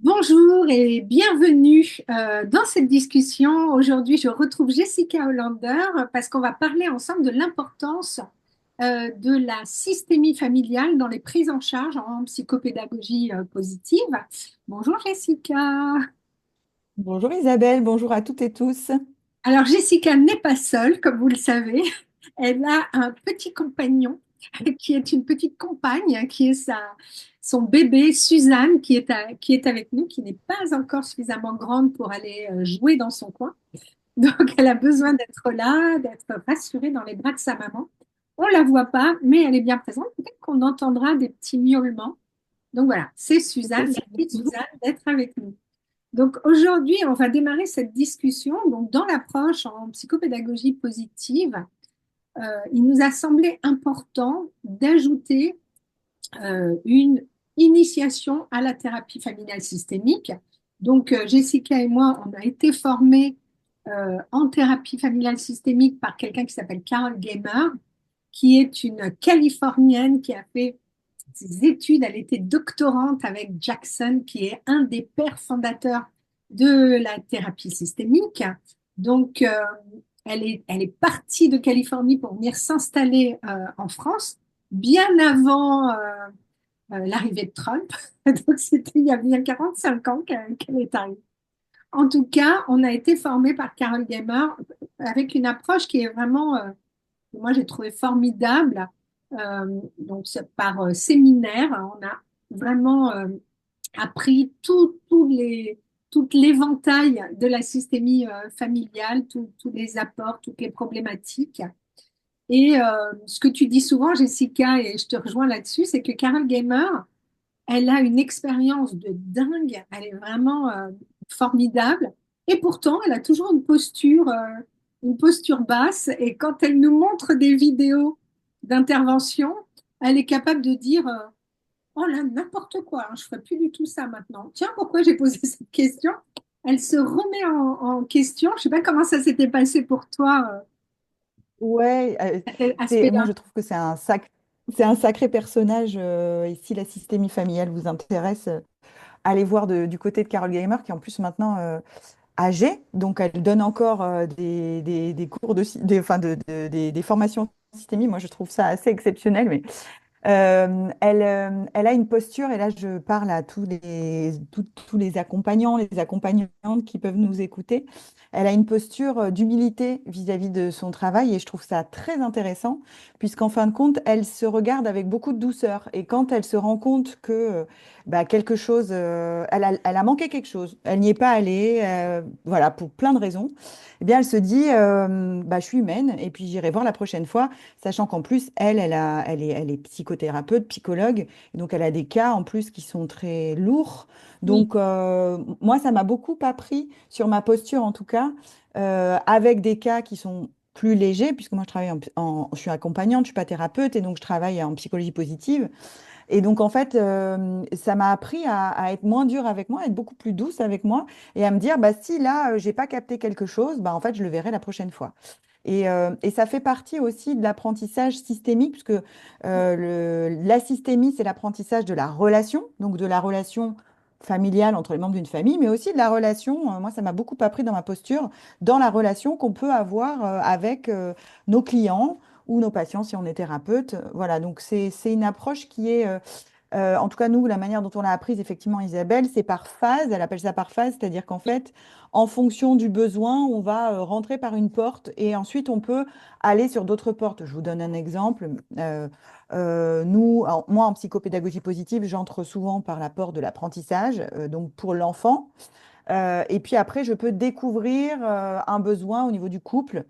Bonjour et bienvenue dans cette discussion. Aujourd'hui, je retrouve Jessica Hollander parce qu'on va parler ensemble de l'importance de la systémie familiale dans les prises en charge en psychopédagogie positive. Bonjour Jessica. Bonjour Isabelle, bonjour à toutes et tous. Alors Jessica n'est pas seule, comme vous le savez. Elle a un petit compagnon qui est une petite compagne, qui est son bébé Suzanne, qui est avec nous, qui n'est pas encore suffisamment grande pour aller jouer dans son coin. Donc elle a besoin d'être là, d'être rassurée dans les bras de sa maman. On la voit pas, mais elle est bien présente. Peut-être qu'on entendra des petits miaulements. Donc voilà, c'est C'est Suzanne, la possible. petite Suzanne, d'être avec nous. Donc aujourd'hui, on va démarrer cette discussion. Donc dans l'approche en psychopédagogie positive, il nous a semblé important d'ajouter une initiation à la thérapie familiale systémique. Donc Jessica et moi, on a été formés en thérapie familiale systémique par quelqu'un qui s'appelle Carol Gamer, qui est une Californienne qui a fait ses études. Elle était doctorante avec Jackson, qui est un des pères fondateurs de la thérapie systémique. Donc, elle est partie de Californie pour venir s'installer en France, bien avant l'arrivée de Trump. Donc, c'était il y a bien 45 ans qu'elle est arrivée. En tout cas, on a été formé par Carol Gamer avec une approche qui est vraiment que moi j'ai trouvé formidable. Donc, c'est par séminaire, on a vraiment appris tout l'éventail de la systémie familiale, tous les apports, toutes les problématiques. Et ce que tu dis souvent, Jessica, et je te rejoins là-dessus, c'est que Carol Gamer, elle a une expérience de dingue, elle est vraiment formidable. Et pourtant, elle a toujours une posture basse. Et quand elle nous montre des vidéos d'intervention, elle est capable de dire oh là, n'importe quoi, hein, je ne ferai plus du tout ça maintenant. Tiens, pourquoi j'ai posé cette question? Elle se remet en question. Je ne sais pas comment ça s'était passé pour toi, Ouais, cet aspect-là. moi je trouve que c'est un sacré personnage. Et si la systémie familiale vous intéresse, allez voir du côté de Carol Gamer, qui est en plus maintenant âgée. Donc elle donne encore des cours des formations en systémie. Moi je trouve ça assez exceptionnel. Mais elle a une posture, et là je parle à tous les accompagnants, les accompagnantes qui peuvent nous écouter. Elle a une posture d'humilité vis-à-vis de son travail, et je trouve ça très intéressant, puisqu'en fin de compte, elle se regarde avec beaucoup de douceur. Et quand elle se rend compte que quelque chose, elle a manqué quelque chose, elle n'y est pas allée, voilà, pour plein de raisons, eh bien elle se dit, je suis humaine, et puis j'irai voir la prochaine fois. Sachant qu'en plus, elle est psychothérapeute, psychologue, et donc elle a des cas en plus qui sont très lourds. Oui, Donc, moi, ça m'a beaucoup appris sur ma posture, en tout cas, avec des cas qui sont plus légers, puisque moi, je suis accompagnante, je suis pas thérapeute, et donc je travaille en psychologie positive. Et donc, en fait, ça m'a appris à être moins dure avec moi, à être beaucoup plus douce avec moi, et à me dire, bah, si là, j'ai pas capté quelque chose, bah, en fait, je le verrai la prochaine fois. Et ça fait partie aussi de l'apprentissage systémique, puisque la systémie, c'est l'apprentissage de la relation, donc de la relation familiale entre les membres d'une famille, mais aussi de la relation, moi ça m'a beaucoup appris dans ma posture, dans la relation qu'on peut avoir avec nos clients ou nos patients si on est thérapeute. Voilà, donc c'est une approche qui est en tout cas, nous, la manière dont on l'a apprise, effectivement, Isabelle, c'est par phase. Elle appelle ça par phase, c'est-à-dire qu'en fait, en fonction du besoin, on va rentrer par une porte et ensuite on peut aller sur d'autres portes. Je vous donne un exemple. Moi, en psychopédagogie positive, j'entre souvent par la porte de l'apprentissage, donc pour l'enfant. Et puis après, je peux découvrir un besoin au niveau du couple.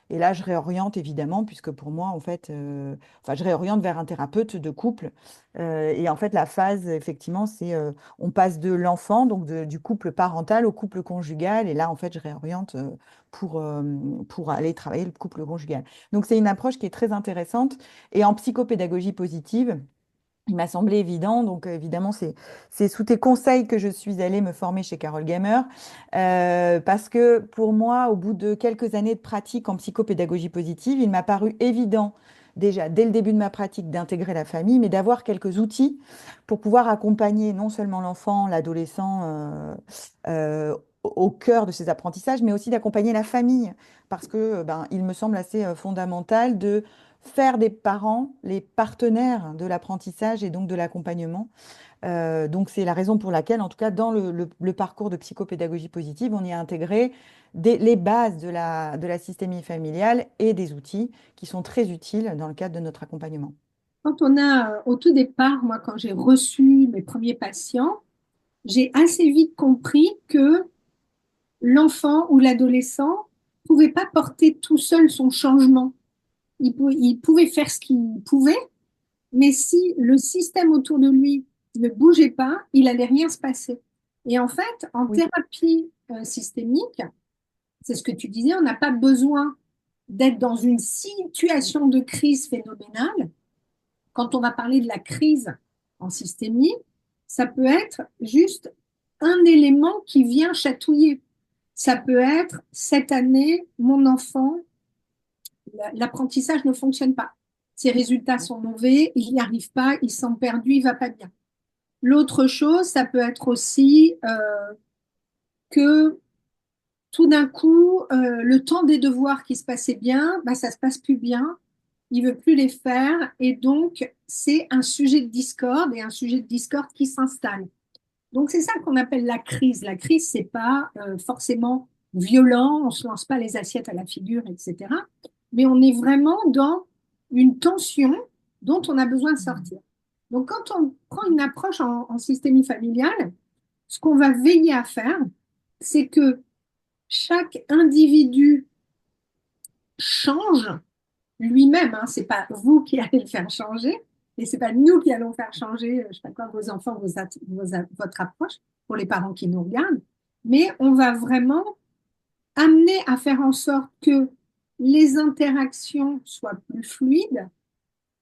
Et là, je réoriente évidemment, puisque pour moi, en fait, je réoriente vers un thérapeute de couple. Et en fait, la phase, effectivement, c'est on passe de l'enfant, donc du couple parental au couple conjugal. Et là, en fait, je réoriente pour aller travailler le couple conjugal. Donc, c'est une approche qui est très intéressante. Et en psychopédagogie positive, il m'a semblé évident, donc évidemment, c'est sous tes conseils que je suis allée me former chez Carole Gamer, parce que pour moi, au bout de quelques années de pratique en psychopédagogie positive, il m'a paru évident déjà dès le début de ma pratique d'intégrer la famille, mais d'avoir quelques outils pour pouvoir accompagner non seulement l'enfant, l'adolescent au cœur de ses apprentissages, mais aussi d'accompagner la famille, parce que ben, il me semble assez fondamental de faire des parents les partenaires de l'apprentissage et donc de l'accompagnement. Donc c'est la raison pour laquelle, en tout cas, dans le parcours de psychopédagogie positive, on y a intégré les bases de la systémie familiale et des outils qui sont très utiles dans le cadre de notre accompagnement. Quand on a, au tout départ, moi, quand j'ai reçu mes premiers patients, j'ai assez vite compris que l'enfant ou l'adolescent pouvait pas porter tout seul son changement. Il pouvait faire ce qu'il pouvait, mais si le système autour de lui ne bougeait pas, il allait rien se passer. Et en fait, en Oui, thérapie systémique, c'est ce que tu disais, on n'a pas besoin d'être dans une situation de crise phénoménale. Quand on va parler de la crise en systémie, ça peut être juste un élément qui vient chatouiller. Ça peut être, cette année, mon enfant, l'apprentissage ne fonctionne pas. Ses résultats sont mauvais, il n'y arrive pas, il sent perdu, il va pas bien. L'autre chose, ça peut être aussi que tout d'un coup, le temps des devoirs qui se passaient bien, bah, ça se passe plus bien. Il veut plus les faire et donc c'est un sujet de discorde et un sujet de discorde qui s'installe. Donc c'est ça qu'on appelle la crise. La crise, c'est pas forcément violent, on se lance pas les assiettes à la figure, etc. Mais on est vraiment dans une tension dont on a besoin de sortir. Donc quand on prend une approche en systémie familiale, ce qu'on va veiller à faire, c'est que chaque individu change lui-même, hein, c'est pas vous qui allez le faire changer, et c'est pas nous qui allons faire changer, je sais pas quoi, vos enfants, votre approche pour les parents qui nous regardent, mais on va vraiment amener à faire en sorte que les interactions soient plus fluides,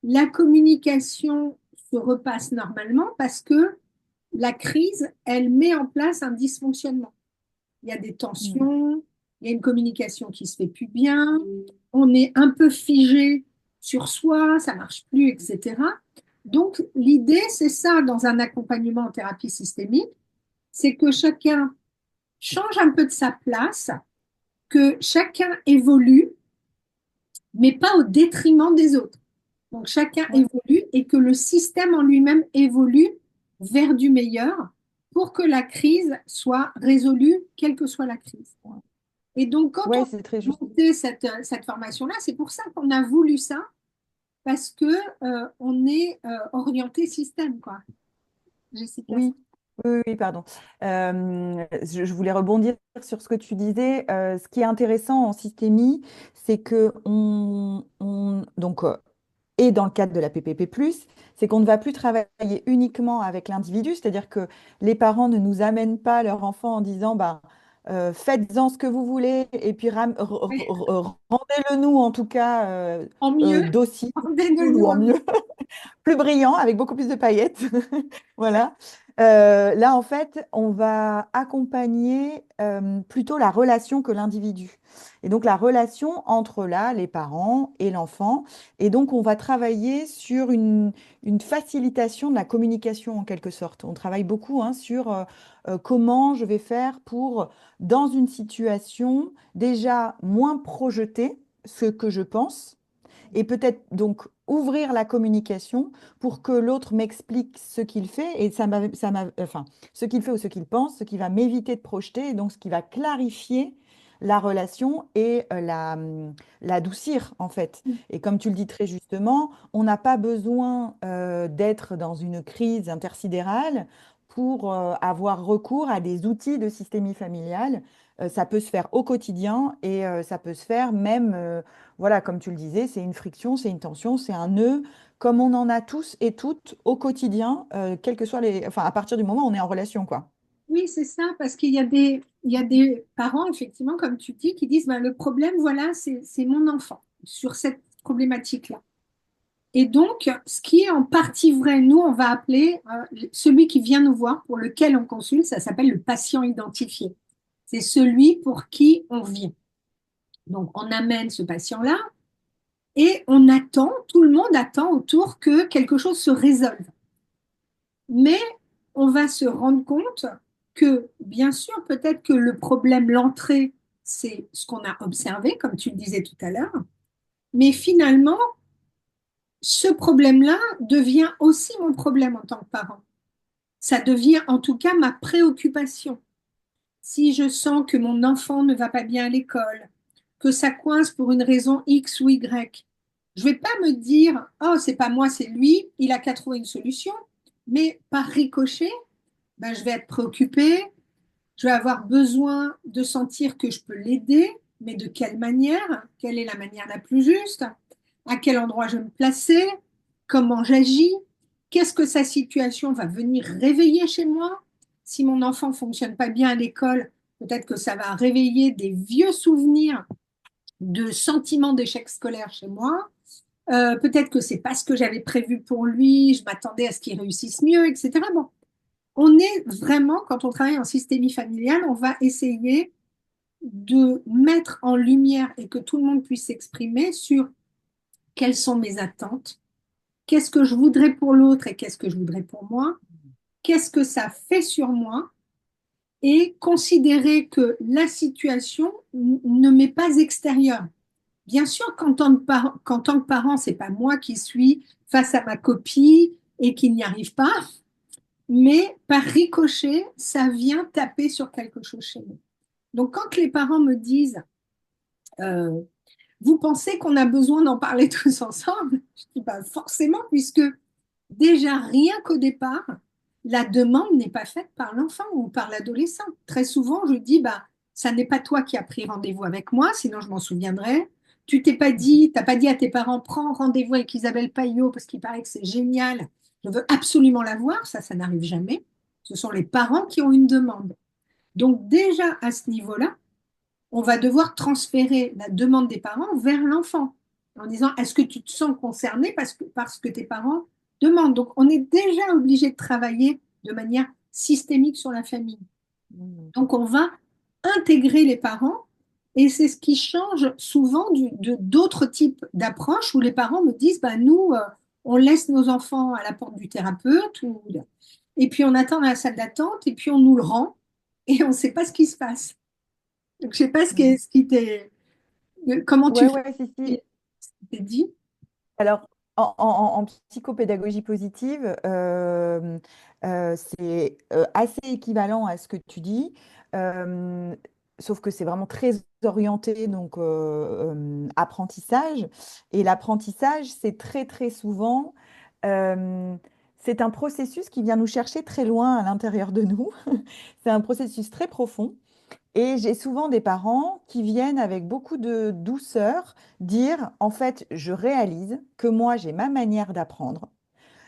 la communication se repasse normalement parce que la crise, elle met en place un dysfonctionnement. Il y a des mm, tensions, il y a une communication qui se fait plus bien, on est un peu figé sur soi, ça marche plus, etc. Donc, l'idée, c'est ça dans un accompagnement en thérapie systémique, c'est que chacun change un peu de sa place, que chacun évolue, mais pas au détriment des autres. Donc, chacun ouais. évolue et que le système en lui-même évolue vers du meilleur pour que la crise soit résolue, quelle que soit la crise. Et donc, quand on Ouais, a c'est très juste. monté cette formation-là, c'est pour ça qu'on a voulu ça, parce que on est orienté système, quoi. Jessica. Oui, oui, oui, pardon. Je voulais rebondir sur ce que tu disais. Ce qui est intéressant en systémie, c'est que et dans le cadre de la PPP+, c'est qu'on ne va plus travailler uniquement avec l'individu, c'est-à-dire que les parents ne nous amènent pas leur enfant en disant, bah, faites-en ce que vous voulez, et puis Oui. rendez-le nous en tout cas En mieux, docile de ou nous en en mieux. mieux plus brillant, avec beaucoup plus de paillettes. Voilà. Là, en fait, on va accompagner plutôt la relation que l'individu. Et donc, la relation entre là, les parents et l'enfant. Et donc, on va travailler sur une facilitation de la communication, en quelque sorte. On travaille beaucoup hein, sur comment je vais faire pour, dans une situation, déjà moins projeter ce que je pense et peut-être donc ouvrir la communication pour que l'autre m'explique ce qu'il fait et enfin, ce qu'il fait ou ce qu'il pense, ce qui va m'éviter de projeter et donc ce qui va clarifier la relation et l'adoucir en fait. Et comme tu le dis très justement, on n'a pas besoin d'être dans une crise intersidérale pour avoir recours à des outils de systémie familiale. Ça peut se faire au quotidien et ça peut se faire même voilà, comme tu le disais, c'est une friction, c'est une tension, c'est un nœud, comme on en a tous et toutes au quotidien, quels que soient enfin, à partir du moment où on est en relation, quoi. Oui, c'est ça, parce qu'il y a des parents, effectivement, comme tu dis, qui disent, ben, le problème, voilà, c'est mon enfant sur cette problématique-là. Et donc, ce qui est en partie vrai, nous, on va appeler celui qui vient nous voir, pour lequel on consulte, ça s'appelle le patient identifié. C'est celui pour qui on vient. Donc, on amène ce patient-là. et on attend, tout le monde attend autour que quelque chose se résolve. Mais on va se rendre compte que, bien sûr, peut-être que le problème, l'entrée, c'est ce qu'on a observé, comme tu le disais tout à l'heure, mais finalement, ce problème-là devient aussi mon problème en tant que parent. Ça devient en tout cas ma préoccupation. Si je sens que mon enfant ne va pas bien à l'école, que ça coince pour une raison X ou Y, je ne vais pas me dire, oh, c'est pas moi, c'est lui, il a qu'à trouver une solution, mais par ricochet, ben, je vais être préoccupée, je vais avoir besoin de sentir que je peux l'aider, mais de quelle manière? Quelle est la manière la plus juste? À quel endroit je vais me placer? Comment j'agis? Qu'est-ce que sa situation va venir réveiller chez moi? Si mon enfant ne fonctionne pas bien à l'école, peut-être que ça va réveiller des vieux souvenirs de sentiments d'échec scolaire chez moi. Peut-être que c'est pas ce que j'avais prévu pour lui, je m'attendais à ce qu'il réussisse mieux, etc. Bon, on est vraiment, quand on travaille en systémie familiale, on va essayer de mettre en lumière et que tout le monde puisse s'exprimer sur quelles sont mes attentes, qu'est-ce que je voudrais pour l'autre et qu'est-ce que je voudrais pour moi, qu'est-ce que ça fait sur moi, et considérer que la situation ne m'est pas extérieure. Bien sûr qu'en tant que parent, c'est pas moi qui suis face à ma copie et qui n'y arrive pas, mais par ricochet, ça vient taper sur quelque chose chez nous. Donc, quand les parents me disent, euh, vous pensez qu'on a besoin d'en parler tous ensemble? Je dis, bah, forcément, puisque déjà, rien qu'au départ, la demande n'est pas faite par l'enfant ou par l'adolescent. Très souvent, je dis, bah, ça n'est pas toi qui as pris rendez-vous avec moi, sinon je m'en souviendrai. Tu t'es pas dit, t'as pas dit à tes parents, prends rendez-vous avec Isabelle Paillot parce qu'il paraît que c'est génial. Je veux absolument la voir. Ça n'arrive jamais. Ce sont les parents qui ont une demande. Donc déjà à ce niveau-là, on va devoir transférer la demande des parents vers l'enfant en disant, est-ce que tu te sens concerné parce que tes parents demandent? Donc, on est déjà obligé de travailler de manière systémique sur la famille. Mhm. Donc, on va intégrer les parents et c'est ce qui change souvent d'autres types d'approches où les parents me disent, bah, nous, on laisse nos enfants à la porte du thérapeute et puis on attend dans la salle d'attente et puis on nous le rend et on ne sait pas ce qui se passe. Donc, je ne sais pas ce qui t'est comment tu Ouais, fais ouais, si, si. ce qui t'est dit? Alors, en psychopédagogie positive, c'est assez équivalent à ce que tu dis, euh, sauf que c'est vraiment très orienté, donc apprentissage. Et l'apprentissage, c'est très, très souvent, euh, c'est un processus qui vient nous chercher très loin à l'intérieur de nous. C'est un processus très profond. Et j'ai souvent des parents qui viennent avec beaucoup de douceur dire, en fait, je réalise que moi, j'ai ma manière d'apprendre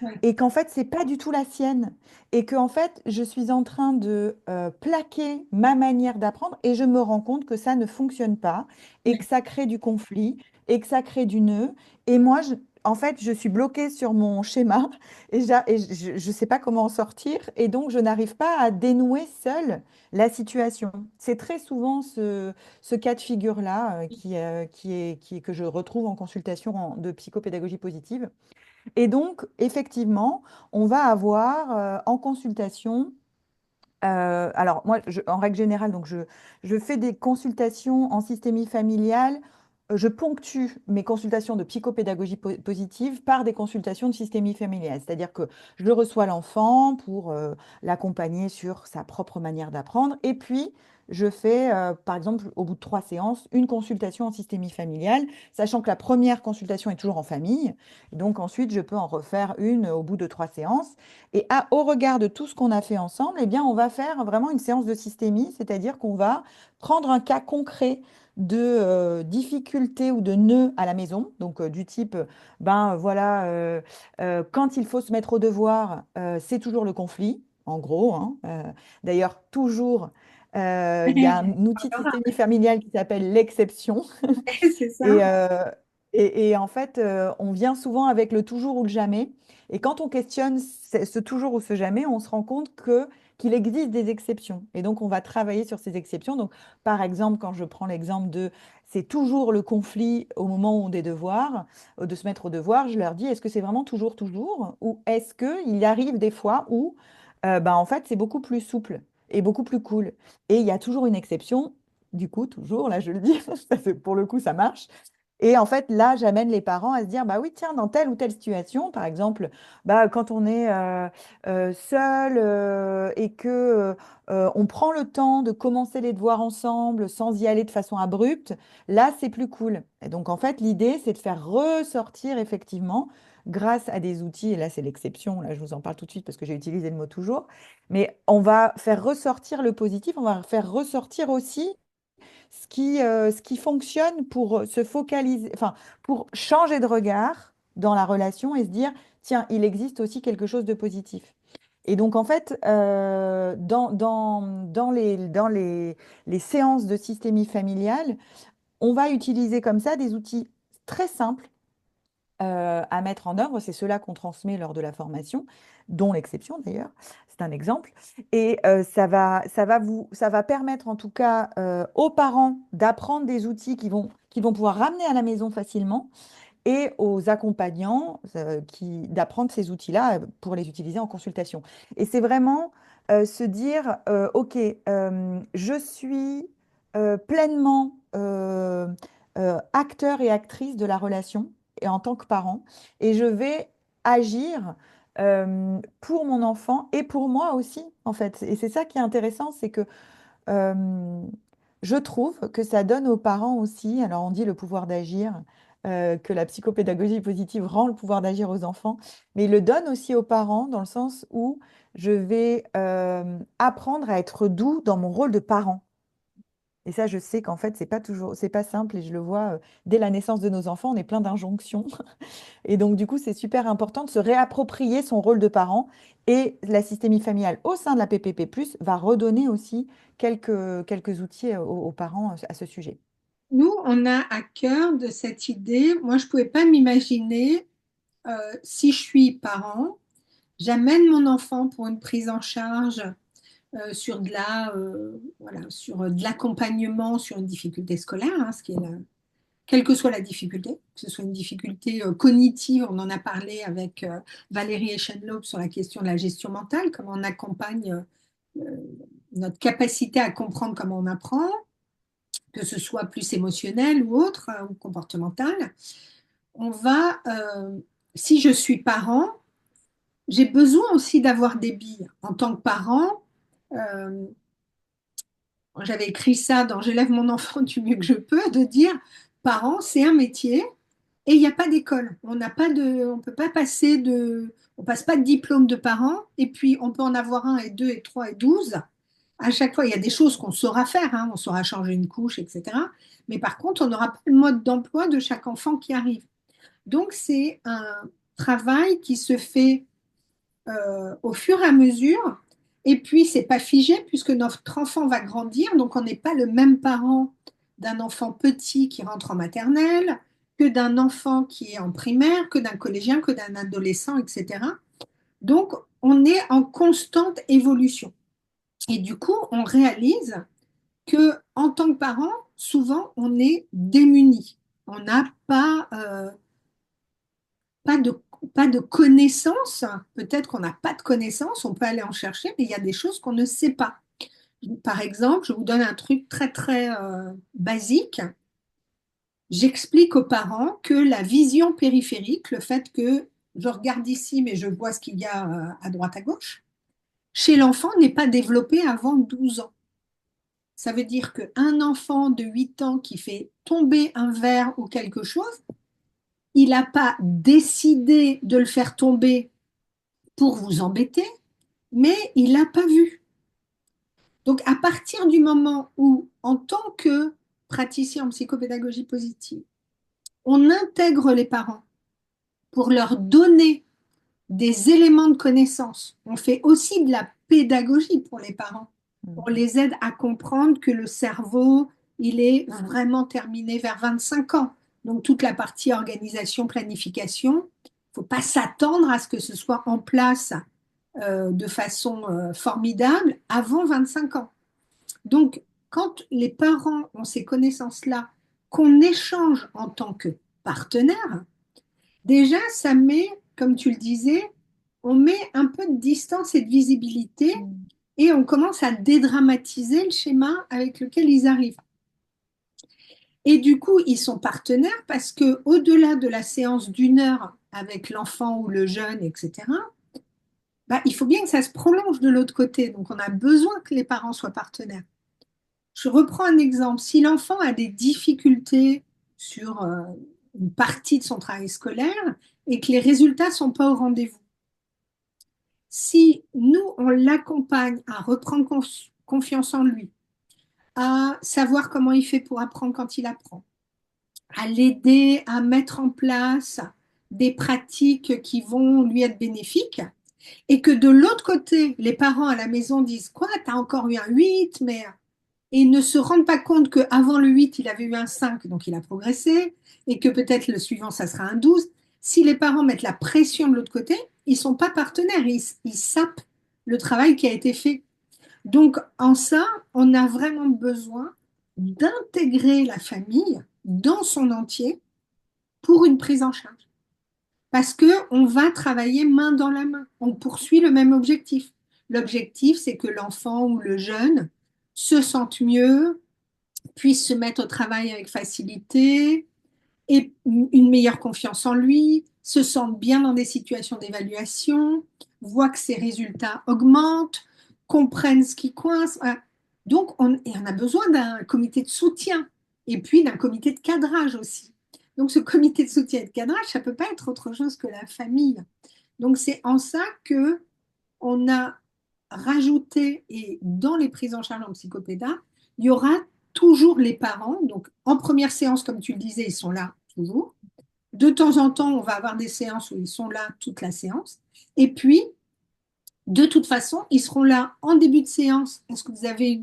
Ouais, et qu'en fait, c'est pas du tout la sienne. Et qu'en fait, je suis en train de plaquer ma manière d'apprendre et je me rends compte que ça ne fonctionne pas et que ouais. ça crée du conflit et que ça crée du nœud. Et moi, en fait, je suis bloquée sur mon schéma et, je ne sais pas comment en sortir. Et donc, je n'arrive pas à dénouer seule la situation. C'est très souvent ce cas de figure-là que je retrouve en consultation de psychopédagogie positive. Et donc, effectivement, on va avoir en consultation, alors moi, en règle générale, donc je fais des consultations en systémie familiale. Je ponctue mes consultations de psychopédagogie positive par des consultations de systémie familiale. C'est-à-dire que je reçois l'enfant pour l'accompagner sur sa propre manière d'apprendre. Et puis, je fais, par exemple, au bout de 3 séances, une consultation en systémie familiale, sachant que la première consultation est toujours en famille. Donc ensuite, je peux en refaire une au bout de 3 séances. Et au regard de tout ce qu'on a fait ensemble, eh bien, on va faire vraiment une séance de systémie, c'est-à-dire qu'on va prendre un cas concret de difficulté ou de nœud à la maison, donc du type, ben voilà, quand il faut se mettre au devoir, c'est toujours le conflit, en gros, hein. D'ailleurs, toujours, il y a un outil de Adorable. systémie familiale qui s'appelle l'exception. C'est ça. Et, Et en fait, on vient souvent avec le toujours ou le jamais. Et quand on questionne ce toujours ou ce jamais, on se rend compte qu'il existe des exceptions. Et donc, on va travailler sur ces exceptions. Donc, par exemple, quand je prends l'exemple de c'est toujours le conflit au moment où on a des devoirs, de se mettre au devoir, je leur dis, est-ce que c'est vraiment toujours, toujours? Ou est-ce qu'il arrive des fois où, en fait, c'est beaucoup plus souple et beaucoup plus cool. Et il y a toujours une exception. Du coup, toujours, là je le dis, pour le coup ça marche, et en fait, là, j'amène les parents à se dire, bah oui, tiens, dans telle ou telle situation, par exemple, bah, quand on est seul et que on prend le temps de commencer les devoirs ensemble sans y aller de façon abrupte, là, c'est plus cool. Et donc, en fait, l'idée, c'est de faire ressortir effectivement, grâce à des outils, et là, c'est l'exception, là, je vous en parle tout de suite parce que j'ai utilisé le mot toujours, mais on va faire ressortir le positif, on va faire ressortir aussi ce qui fonctionne pour se focaliser, enfin, pour changer de regard dans la relation et se dire, tiens, il existe aussi quelque chose de positif. Et donc, en fait, les séances de systémie familiale, on va utiliser comme ça des outils très simples à mettre en œuvre. C'est cela qu'on transmet lors de la formation, dont l'exception d'ailleurs. C'est un exemple. Et ça va permettre en tout cas aux parents d'apprendre des outils qu'ils vont pouvoir ramener à la maison facilement et aux accompagnants d'apprendre ces outils-là pour les utiliser en consultation. Et c'est vraiment se dire, OK, je suis pleinement acteur et actrice de la relation et en tant que parent, et je vais agir pour mon enfant et pour moi aussi, en fait. Et c'est ça qui est intéressant, c'est que euh, je trouve que ça donne aux parents aussi, alors on dit le pouvoir d'agir, que la psychopédagogie positive rend le pouvoir d'agir aux enfants, mais il le donne aussi aux parents dans le sens où je vais apprendre à être doux dans mon rôle de parent. Et ça, je sais qu'en fait, c'est pas toujours, c'est pas simple et je le vois dès la naissance de nos enfants, on est plein d'injonctions. Et donc, du coup, c'est super important de se réapproprier son rôle de parent. Et la systémie familiale au sein de la PPP+, va redonner aussi quelques outils aux parents à ce sujet. Nous, on a à cœur de cette idée. Moi, je ne pouvais pas m'imaginer si je suis parent, j'amène mon enfant pour une prise en charge sur voilà, sur de l'accompagnement sur une difficulté scolaire, hein, quelle que soit la difficulté, que ce soit une difficulté cognitive, on en a parlé avec Valérie Eschenlob sur la question de la gestion mentale, comment on accompagne notre capacité à comprendre comment on apprend, que ce soit plus émotionnel ou autre, ou comportemental. On va, si je suis parent, j'ai besoin aussi d'avoir des billes. En tant que parent, euh, j'avais écrit ça dans J'élève mon enfant du mieux que je peux, de dire, parent, c'est un métier et il n'y a pas d'école. On peut pas passer on passe pas de diplôme de parent et puis on peut en avoir un et deux et trois et 12. À chaque fois, il y a des choses qu'on saura faire, hein, on saura changer une couche, etc. Mais par contre, on n'aura pas le mode d'emploi de chaque enfant qui arrive. Donc, c'est un travail qui se fait au fur et à mesure. Et puis, c'est pas figé puisque notre enfant va grandir. Donc, on n'est pas le même parent d'un enfant petit qui rentre en maternelle, que d'un enfant qui est en primaire, que d'un collégien, que d'un adolescent, etc. Donc, on est en constante évolution. Et du coup, on réalise que en tant que parent, souvent, on est démuni. On n'a pas de, pas de connaissances. Peut-être qu'on n'a pas de connaissances, on peut aller en chercher, mais il y a des choses qu'on ne sait pas. Par exemple, je vous donne un truc très très basique. J'explique aux parents que la vision périphérique, le fait que je regarde ici, mais je vois ce qu'il y a à droite à gauche, chez l'enfant n'est pas développé avant 12 ans. Ça veut dire qu'un enfant de 8 ans qui fait tomber un verre ou quelque chose, il n'a pas décidé de le faire tomber pour vous embêter, mais il n'a pas vu. Donc, à partir du moment où, en tant que praticien en psychopédagogie positive, on intègre les parents pour leur donner des éléments de connaissance, on fait aussi de la pédagogie pour les parents. On Mhm. les aide à comprendre que le cerveau, il est vraiment terminé vers 25 ans. Donc toute la partie organisation, planification, il ne faut pas s'attendre à ce que ce soit en place de façon formidable avant 25 ans. Donc, quand les parents ont ces connaissances-là, qu'on échange en tant que partenaire, déjà, ça met, comme tu le disais, on met un peu de distance et de visibilité Mm. et on commence à dédramatiser le schéma avec lequel ils arrivent. Et du coup, ils sont partenaires parce que au-delà de la séance d'1 heure avec l'enfant ou le jeune, etc., bah, il faut bien que ça se prolonge de l'autre côté. Donc, on a besoin que les parents soient partenaires. Je reprends un exemple. Si l'enfant a des difficultés sur une partie de son travail scolaire et que les résultats ne sont pas au rendez-vous, si nous, on l'accompagne à reprendre confiance en lui, à savoir comment il fait pour apprendre quand il apprend, à l'aider à mettre en place des pratiques qui vont lui être bénéfiques, et que de l'autre côté, les parents à la maison disent, quoi, t'as encore eu un 8, mais et ne se rendent pas compte qu'avant le 8, il avait eu un 5, donc il a progressé, et que peut-être le suivant, ça sera un 12. Si les parents mettent la pression de l'autre côté, ils ne sont pas partenaires, ils sapent le travail qui a été fait. Donc, en ça, on a vraiment besoin d'intégrer la famille dans son entier pour une prise en charge. Parce qu'on va travailler main dans la main. On poursuit le même objectif. L'objectif, c'est que l'enfant ou le jeune se sente mieux, puisse se mettre au travail avec facilité, ait une meilleure confiance en lui, se sente bien dans des situations d'évaluation, voit que ses résultats augmentent, comprenne ce qui coince. Voilà. Donc, on a besoin d'un comité de soutien et puis d'un comité de cadrage aussi. Donc, ce comité de soutien et de cadrage, ça ne peut pas être autre chose que la famille. Donc, c'est en ça que on a rajouté, et dans les prises en charge en psychopéda, il y aura toujours les parents. Donc, en première séance, comme tu le disais, ils sont là toujours. De temps en temps, on va avoir des séances où ils sont là toute la séance. Et puis, de toute façon, ils seront là en début de séance. Est-ce que vous avez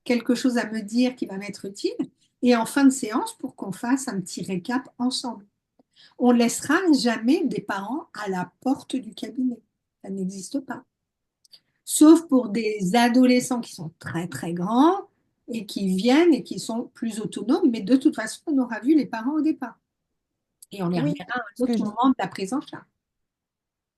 quelque chose à me dire qui va m'être utile? Et en fin de séance, pour qu'on fasse un petit récap ensemble. On ne laissera jamais des parents à la porte du cabinet. Ça n'existe pas. Sauf pour des adolescents qui sont très très grands et qui viennent et qui sont plus autonomes, mais de toute façon, on aura vu les parents au départ et on les Oui, reverra à un ce que autre je moment de la prise en charge.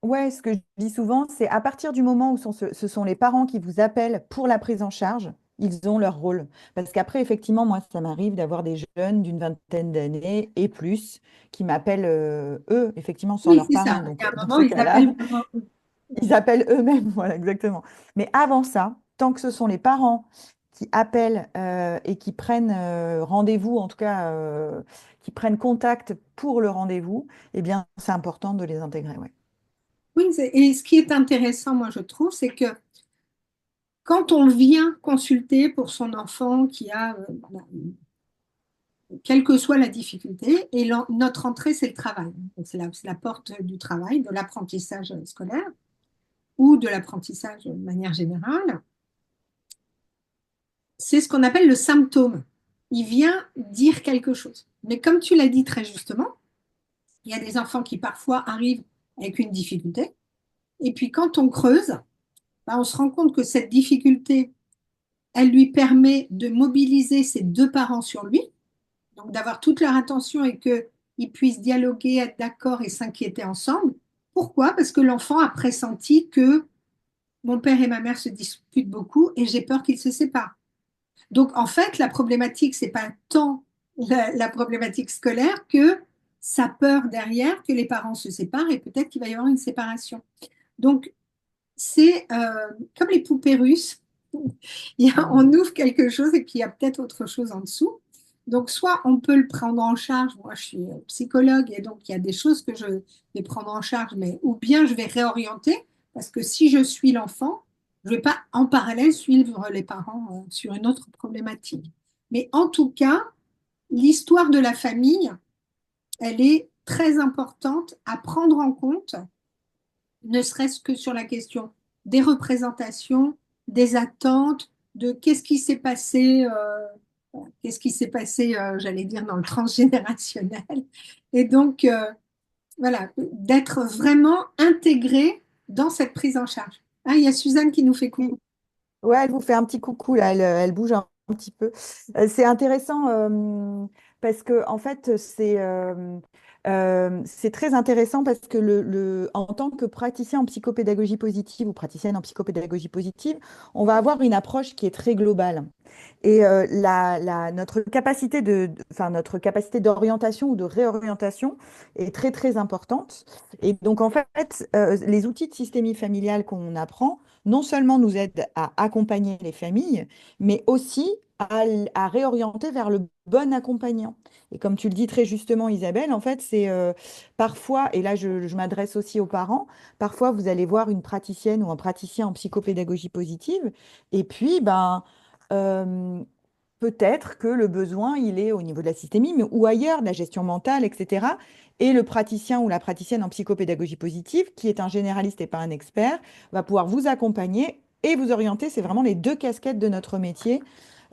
Ouais, ce que je dis souvent, c'est à partir du moment où ce sont les parents qui vous appellent pour la prise en charge, ils ont leur rôle. Parce qu'après, effectivement, moi, ça m'arrive d'avoir des jeunes d'une vingtaine d'années et plus qui m'appellent eux, effectivement, sans Oui, leurs c'est ça. parents. Il Donc, y a un dans moment, ces ils cas-là, appellent vraiment. ils appellent eux-mêmes. Voilà, exactement. Mais avant ça, tant que ce sont les parents qui appellent et qui prennent rendez-vous, en tout cas, qui prennent contact pour le rendez-vous, eh bien, c'est important de les intégrer, ouais. Oui, et ce qui est intéressant, moi, je trouve, c'est que quand on vient consulter pour son enfant qui a, quelle que soit la difficulté, et notre entrée, c'est le travail. Donc, c'est la porte du travail, de l'apprentissage scolaire ou de l'apprentissage de manière générale. C'est ce qu'on appelle le symptôme. Il vient dire quelque chose. Mais comme tu l'as dit très justement, il y a des enfants qui parfois arrivent avec une difficulté. Et puis quand on creuse, bah, on se rend compte que cette difficulté, elle lui permet de mobiliser ses deux parents sur lui, donc d'avoir toute leur attention et qu'ils puissent dialoguer, être d'accord et s'inquiéter ensemble. Pourquoi? Parce que l'enfant a pressenti que mon père et ma mère se disputent beaucoup et j'ai peur qu'ils se séparent. Donc, en fait, la problématique, c'est pas tant la problématique scolaire que sa peur derrière que les parents se séparent et peut-être qu'il va y avoir une séparation. Donc, c'est comme les poupées russes. On Mm. ouvre quelque chose et puis il y a peut-être autre chose en dessous. Donc, soit on peut le prendre en charge. Moi, je suis psychologue et donc il y a des choses que je vais prendre en charge, mais ou bien je vais réorienter parce que si je suis l'enfant, je ne vais pas en parallèle suivre les parents sur une autre problématique. Mais en tout cas, l'histoire de la famille, elle est très importante à prendre en compte, ne serait-ce que sur la question des représentations, des attentes, de qu'est-ce qui s'est passé qu'est-ce qui s'est passé, j'allais dire, dans le transgénérationnel. Et donc, voilà, d'être vraiment intégré dans cette prise en charge. Ah, il y a Suzanne qui nous fait coucou. Oui. Ouais, elle vous fait un petit coucou là, elle bouge un petit peu. C'est intéressant parce que en fait c'est très intéressant parce que en tant que praticien en psychopédagogie positive ou praticienne en psychopédagogie positive, on va avoir une approche qui est très globale. Et notre capacité enfin, notre capacité d'orientation ou de réorientation est très très importante. Et donc en fait, les outils de systémie familiale qu'on apprend non seulement nous aident à accompagner les familles, mais aussi à réorienter vers le bon accompagnant. Et comme tu le dis très justement, Isabelle, en fait, c'est parfois, et là je m'adresse aussi aux parents, parfois vous allez voir une praticienne ou un praticien en psychopédagogie positive, et puis euh, peut-être que le besoin, il est au niveau de la systémie, mais ou ailleurs, de la gestion mentale, etc. Et le praticien ou la praticienne en psychopédagogie positive, qui est un généraliste et pas un expert, va pouvoir vous accompagner et vous orienter. C'est vraiment les deux casquettes de notre métier.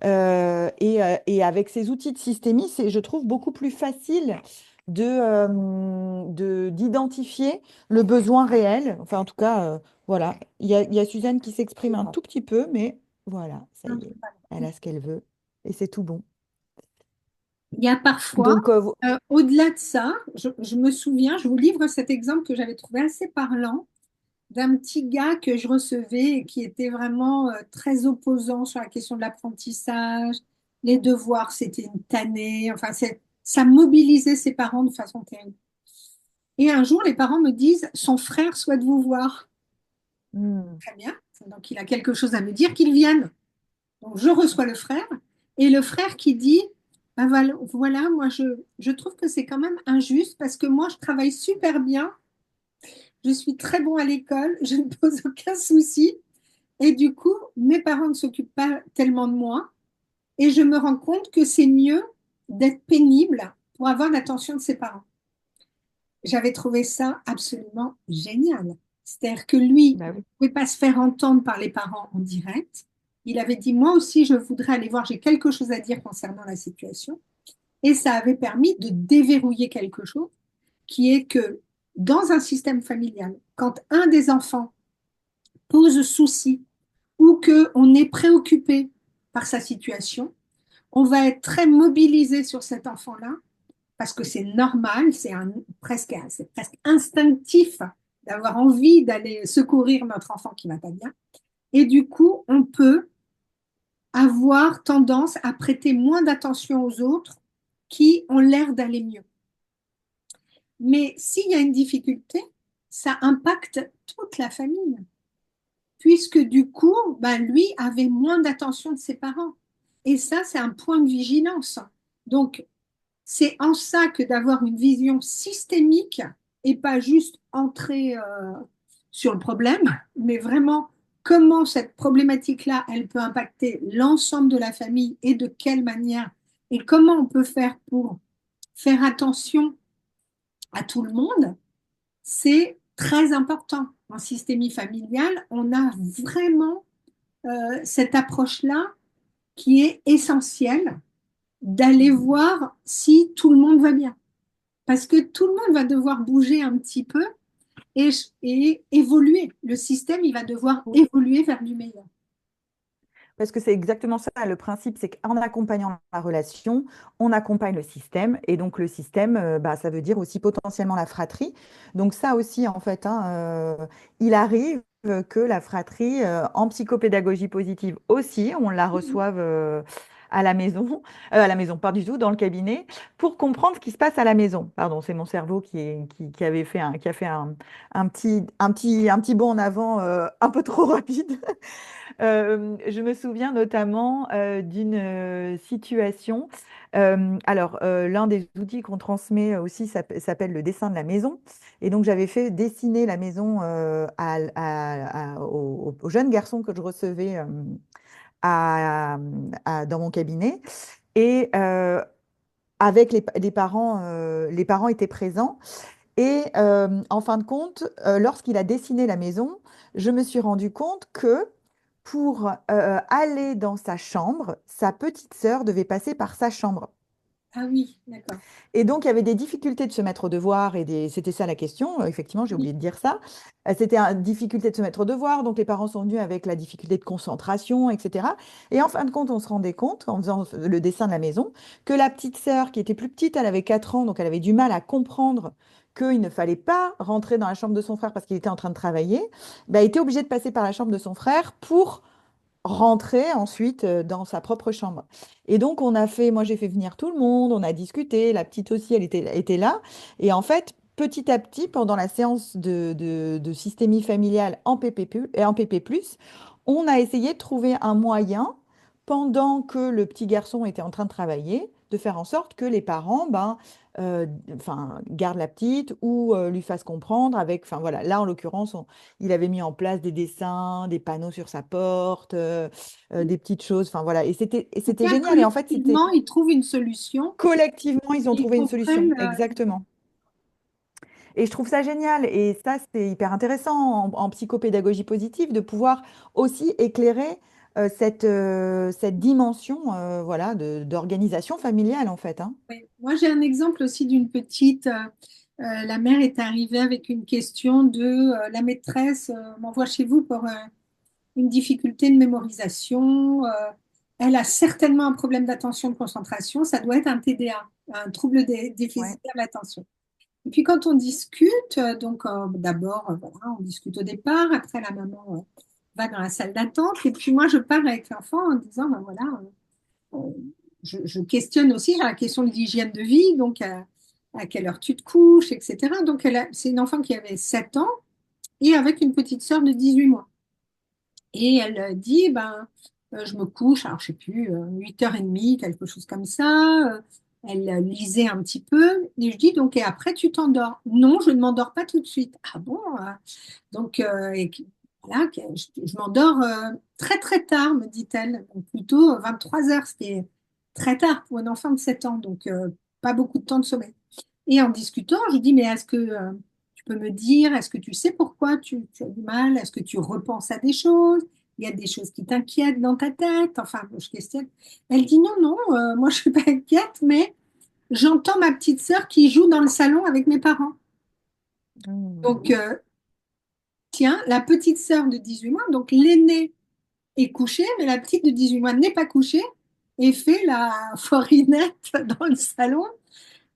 Et avec ces outils de systémie, c'est, je trouve, beaucoup plus facile d'identifier le besoin réel. Enfin, en tout cas, voilà. Il y a Suzanne qui s'exprime un tout petit peu, mais voilà, ça y est, elle a ce qu'elle veut et c'est tout bon. Il y a parfois, Donc, au-delà de ça, je me souviens, je vous livre cet exemple que j'avais trouvé assez parlant d'un petit gars que je recevais et qui était vraiment très opposant sur la question de l'apprentissage, les devoirs, c'était une tannée, enfin, ça mobilisait ses parents de façon terrible. Et un jour, les parents me disent, son frère souhaite vous voir. hmm, Très bien, donc il a quelque chose à me dire, qu'il vienne. Donc je reçois le frère, et le frère qui dit, ben voilà, voilà, moi je trouve que c'est quand même injuste parce que moi je travaille super bien, je suis très bon à l'école, je ne pose aucun souci, et du coup, mes parents ne s'occupent pas tellement de moi, et je me rends compte que c'est mieux d'être pénible pour avoir l'attention de ses parents. J'avais trouvé ça absolument génial. C'est-à-dire que lui bah ne oui. pouvait pas se faire entendre par les parents en direct. Il avait dit, moi aussi, je voudrais aller voir, j'ai quelque chose à dire concernant la situation. Et ça avait permis de déverrouiller quelque chose, qui est que dans un système familial, quand un des enfants pose souci ou qu'on est préoccupé par sa situation, on va être très mobilisé sur cet enfant-là parce que c'est normal, c'est presque instinctif d'avoir envie d'aller secourir notre enfant qui va pas bien. Et du coup, on peut avoir tendance à prêter moins d'attention aux autres qui ont l'air d'aller mieux. Mais s'il y a une difficulté, ça impacte toute la famille, puisque du coup, ben, lui avait moins d'attention de ses parents. Et ça, c'est un point de vigilance. Donc, c'est en ça que d'avoir une vision systémique et pas juste entrer sur le problème, mais vraiment comment cette problématique-là, elle peut impacter l'ensemble de la famille et de quelle manière et comment on peut faire pour faire attention à tout le monde, c'est très important. En systémie familiale, on a vraiment cette approche-là qui est essentielle d'aller voir si tout le monde va bien. Parce que tout le monde va devoir bouger un petit peu et, et évoluer. Le système, il va devoir évoluer vers du meilleur. Parce que c'est exactement ça. Le principe, c'est qu'en accompagnant la relation, on accompagne le système. Et donc, le système, bah, ça veut dire aussi potentiellement la fratrie. Donc, ça aussi, en fait, hein, il arrive que la fratrie, en psychopédagogie positive aussi, on la reçoive à la maison, pas du tout, dans le cabinet, pour comprendre ce qui se passe à la maison. Pardon, c'est mon cerveau qui avait fait qui a fait un petit bond en avant un peu trop rapide. Je me souviens notamment d'une situation. L'un des outils qu'on transmet aussi s'appelle le dessin de la maison. Et donc, j'avais fait dessiner la maison aux jeunes garçons que je recevais dans mon cabinet. Et avec les parents étaient présents. Et en fin de compte, lorsqu'il a dessiné la maison, je me suis rendu compte que pour aller dans sa chambre, sa petite sœur devait passer par sa chambre. Ah oui, d'accord. Et donc, il y avait des difficultés de se mettre au devoir, c'était ça la question. Effectivement, j'ai Oui, oublié de dire ça. C'était une difficulté de se mettre au devoir, donc les parents sont venus avec la difficulté de concentration, etc. Et en fin de compte, on se rendait compte, en faisant le dessin de la maison, que la petite sœur, qui était plus petite, elle avait 4 ans, donc elle avait du mal à comprendre qu'il ne fallait pas rentrer dans la chambre de son frère parce qu'il était en train de travailler, bah, était obligée de passer par la chambre de son frère pour rentrer ensuite dans sa propre chambre. Et donc, moi j'ai fait venir tout le monde, on a discuté, la petite aussi, était là. Et en fait, petit à petit, pendant la séance de systémie familiale en en PP+, on a essayé de trouver un moyen, pendant que le petit garçon était en train de travailler, de faire en sorte que les parents enfin, gardent la petite ou lui fassent comprendre avec, enfin voilà, là en l'occurrence, il avait mis en place des dessins, des panneaux sur sa porte, des petites choses. Enfin voilà, et donc c'était là, génial. Et en fait, c'était collectivement, ils trouvent une solution, collectivement, ils ont ils trouvé une solution. comprennent. Exactement. Et je trouve ça génial. Et ça, c'est hyper intéressant en psychopédagogie positive de pouvoir aussi éclairer cette dimension voilà, d'organisation familiale, en fait, hein. Ouais. Moi, j'ai un exemple aussi d'une petite. La mère est arrivée avec une question de la maîtresse m'envoie chez vous pour une difficulté de mémorisation. Elle a certainement un problème d'attention de concentration. Ça doit être un TDA, un trouble Ouais. déficitaire de l'attention. Et puis quand on discute, donc d'abord, voilà, on discute au départ, après la maman va dans la salle d'attente, et puis moi je parle avec l'enfant en disant, ben voilà, euh, je questionne aussi sur la question de l'hygiène de vie, donc à quelle heure tu te couches, etc. Donc c'est une enfant qui avait 7 ans et avec une petite sœur de 18 mois. Et elle dit, ben, je me couche, alors je sais plus, 8h30, quelque chose comme ça. Elle lisait un petit peu. Et je dis, donc, et après, tu t'endors? Non, je ne m'endors pas tout de suite. Ah bon? Donc, voilà, je m'endors très, très tard, me dit-elle. Donc, plutôt 23 heures, ce qui est très tard pour un enfant de 7 ans. Donc, pas beaucoup de temps de sommeil. Et en discutant, je dis, mais est-ce que tu peux me dire, est-ce que tu sais pourquoi tu as du mal? Est-ce que tu repenses à des choses? Il y a des choses qui t'inquiètent dans ta tête? Enfin, je questionne. Elle dit, non, non, moi je suis pas inquiète, mais j'entends ma petite sœur qui joue dans le salon avec mes parents. Donc, Mhm. tiens, la petite sœur de 18 mois, donc l'aînée est couchée, mais la petite de 18 mois n'est pas couchée et fait la forinette dans le salon.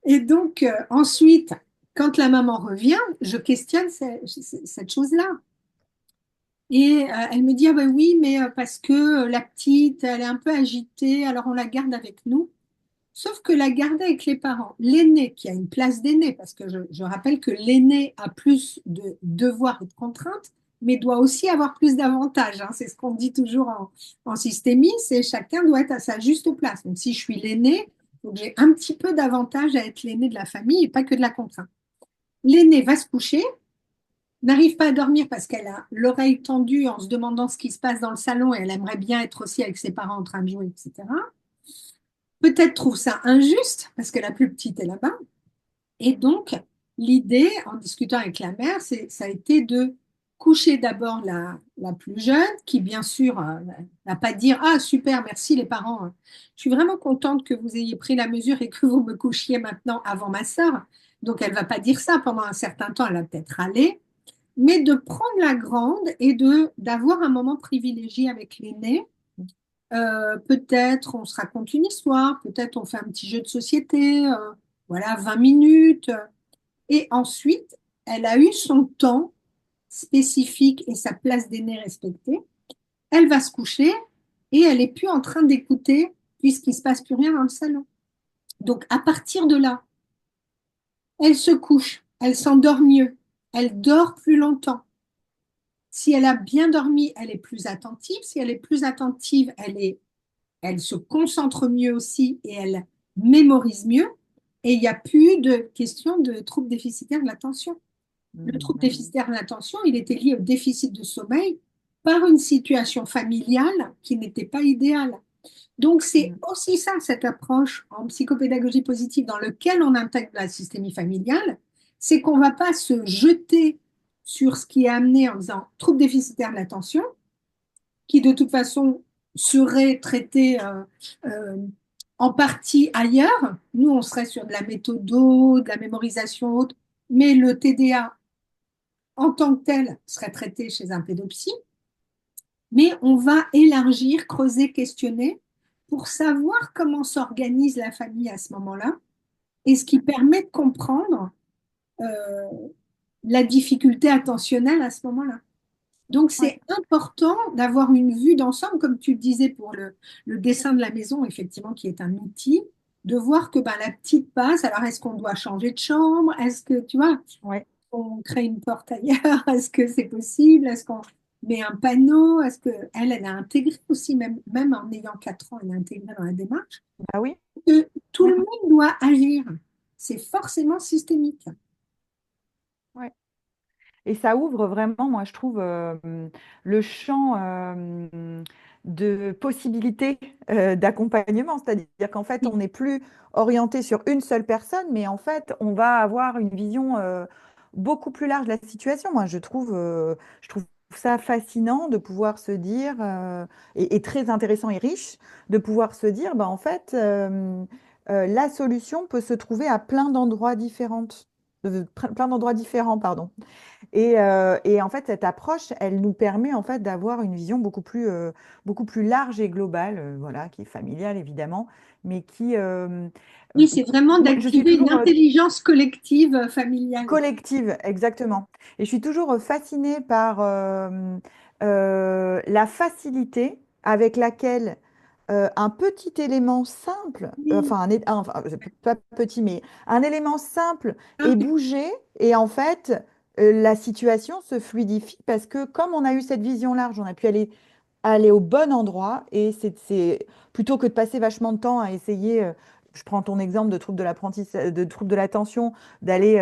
Et donc, ensuite, quand la maman revient, je questionne cette chose-là. Et elle me dit, ah ben oui, mais parce que la petite, elle est un peu agitée, alors on la garde avec nous. Sauf que la garder avec les parents, l'aîné qui a une place d'aîné, parce que je rappelle que l'aîné a plus de devoirs et de contraintes, mais doit aussi avoir plus d'avantages, hein. C'est ce qu'on dit toujours en systémie, c'est chacun doit être à sa juste place. Donc si je suis l'aîné, il faut que j'ai un petit peu d'avantage à être l'aîné de la famille et pas que de la contrainte. L'aîné va se coucher, n'arrive pas à dormir parce qu'elle a l'oreille tendue en se demandant ce qui se passe dans le salon et elle aimerait bien être aussi avec ses parents en train de jouer, etc. Peut-être trouve ça injuste parce que la plus petite est là-bas. Et donc, l'idée, en discutant avec la mère, ça a été de coucher d'abord la plus jeune, qui bien sûr n'a pas dire ah super, merci les parents, je suis vraiment contente que vous ayez pris la mesure et que vous me couchiez maintenant avant ma sœur. Donc elle va pas dire ça pendant un certain temps, elle va peut-être râler, mais de prendre la grande et de d'avoir un moment privilégié avec l'aîné. Peut-être on se raconte une histoire, peut-être on fait un petit jeu de société, voilà, 20 minutes. Et ensuite, elle a eu son temps spécifique et sa place d'aînée respectée. Elle va se coucher et elle n'est plus en train d'écouter puisqu'il ne se passe plus rien dans le salon. Donc à partir de là, elle se couche, elle s'endort mieux, elle dort plus longtemps. Si elle a bien dormi, elle est plus attentive. Si elle est plus attentive, elle se concentre mieux aussi et elle mémorise mieux. Et il n'y a plus de question de trouble déficitaire de l'attention. Le trouble Mhm. déficitaire de l'attention, il était lié au déficit de sommeil par une situation familiale qui n'était pas idéale. Donc, c'est Mhm. aussi ça, cette approche en psychopédagogie positive dans lequel on intègre la systémie familiale, c'est qu'on ne va pas se jeter sur ce qui est amené en disant trouble déficitaire de l'attention qui de toute façon seraient traités euh, en partie ailleurs. Nous, on serait sur de la méthodo, de la mémorisation haute, mais le TDA en tant que tel serait traité chez un pédopsie. Mais on va élargir, creuser, questionner pour savoir comment s'organise la famille à ce moment-là, et ce qui permet de comprendre euh, la difficulté attentionnelle à ce moment-là. Donc, Ouais. c'est important d'avoir une vue d'ensemble, comme tu le disais pour le dessin de la maison, effectivement, qui est un outil, de voir que ben, la petite passe. Alors, est-ce qu'on doit changer de chambre? Est-ce que, tu vois, Ouais. on crée une porte ailleurs? Est-ce que c'est possible? Est-ce qu'on met un panneau? Est-ce que elle a intégré aussi, même en ayant 4 ans, elle a intégré dans la démarche, Bah oui. que tout Ouais. le monde doit agir. C'est forcément systémique. Ouais. Et ça ouvre vraiment, moi, je trouve, le champ de possibilités d'accompagnement. C'est-à-dire qu'en fait, on n'est plus orienté sur une seule personne, mais en fait, on va avoir une vision beaucoup plus large de la situation. Moi, je trouve ça fascinant de pouvoir se dire, et très intéressant et riche, de pouvoir se dire, bah, en fait, la solution peut se trouver à plein d'endroits différents. Plein d'endroits différents, pardon. Et en fait, cette approche, elle nous permet en fait d'avoir une vision beaucoup plus large et globale, voilà, qui est familiale évidemment, mais qui, Oui, c'est vraiment moi, je suis d'activer une toujours intelligence collective familiale. collective, exactement. Et je suis toujours fascinée par la facilité avec laquelle un petit élément simple, Oui, enfin, pas petit, mais un élément simple est impeccable. bougé et en fait, la situation se fluidifie parce que comme on a eu cette vision large, on a pu aller au bon endroit et plutôt que de passer vachement de temps à essayer, je prends ton exemple de trouble de l'apprentissage, de trouble de l'attention, d'aller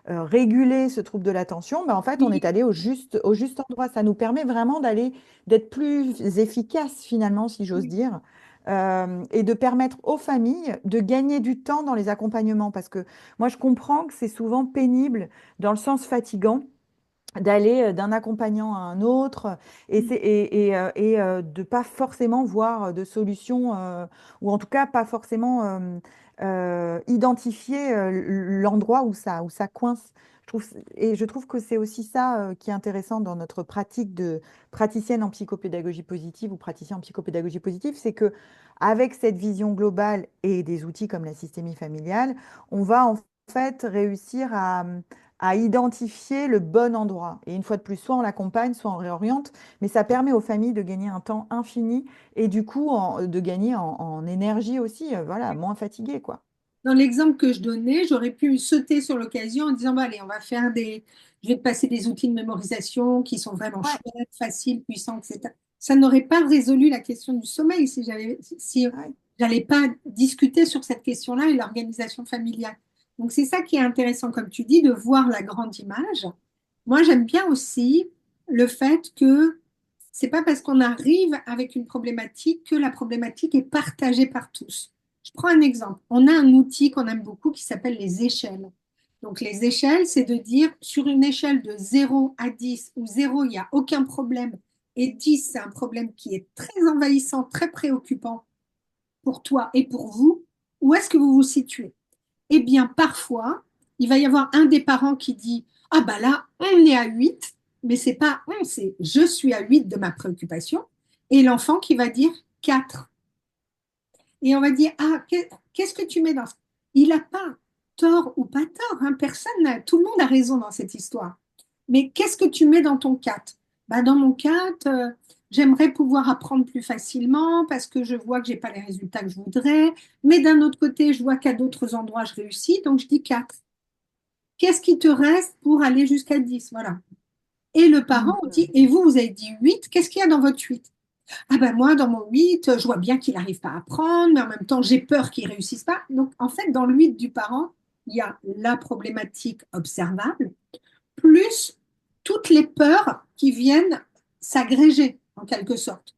réguler ce trouble de l'attention, ben en fait, on est allé au juste endroit. Ça nous permet vraiment d'être plus efficace finalement, si j'ose dire. Et de permettre aux familles de gagner du temps dans les accompagnements. Parce que moi, je comprends que c'est souvent pénible, dans le sens fatigant, d'aller d'un accompagnant à un autre de pas forcément voir de solution ou en tout cas pas forcément identifier l'endroit où ça coince. Et je trouve que c'est aussi ça qui est intéressant dans notre pratique de praticienne en psychopédagogie positive ou praticien en psychopédagogie positive, c'est que avec cette vision globale et des outils comme la systémie familiale, on va en fait réussir à identifier le bon endroit. Et une fois de plus, soit on l'accompagne, soit on réoriente, mais ça permet aux familles de gagner un temps infini et du coup de gagner en énergie aussi, voilà, moins fatigué, quoi. Dans l'exemple que je donnais, j'aurais pu sauter sur l'occasion en disant, bah, allez, on va faire je vais te passer des outils de mémorisation qui sont vraiment Ouais, chouettes, faciles, puissants, etc. Ça n'aurait pas résolu la question du sommeil si ouais, j'allais pas discuter sur cette question-là et l'organisation familiale. Donc c'est ça qui est intéressant, comme tu dis, de voir la grande image. Moi, j'aime bien aussi le fait que c'est pas parce qu'on arrive avec une problématique que la problématique est partagée par tous. Je prends un exemple. On a un outil qu'on aime beaucoup qui s'appelle les échelles. Donc les échelles, c'est de dire sur une échelle de 0 à 10, où 0, il n'y a aucun problème, et 10, c'est un problème qui est très envahissant, très préoccupant pour toi et pour vous, où est-ce que vous vous situez? Eh bien, parfois, il va y avoir un des parents qui dit, ah bah là, on est à 8, mais c'est pas on, c'est je suis à 8 de ma préoccupation, et l'enfant qui va dire 4. Et on va dire, ah, qu'est-ce que tu mets dans ça? Il n'a pas tort ou pas tort, hein, tout le monde a raison dans cette histoire. Mais qu'est-ce que tu mets dans ton 4? Bah, dans mon 4, j'aimerais pouvoir apprendre plus facilement parce que je vois que j'ai pas les résultats que je voudrais. Mais d'un autre côté, je vois qu'à d'autres endroits, je réussis, donc je dis 4. Qu'est-ce qui te reste pour aller jusqu'à 10? Voilà. Et le parent dit, et vous, vous avez dit 8, qu'est-ce qu'il y a dans votre 8? Ah ben moi, dans mon 8, je vois bien qu'il n'arrive pas à apprendre, mais en même temps, j'ai peur qu'il ne réussisse pas. Donc, en fait, dans le 8 du parent, il y a la problématique observable, plus toutes les peurs qui viennent s'agréger, en quelque sorte.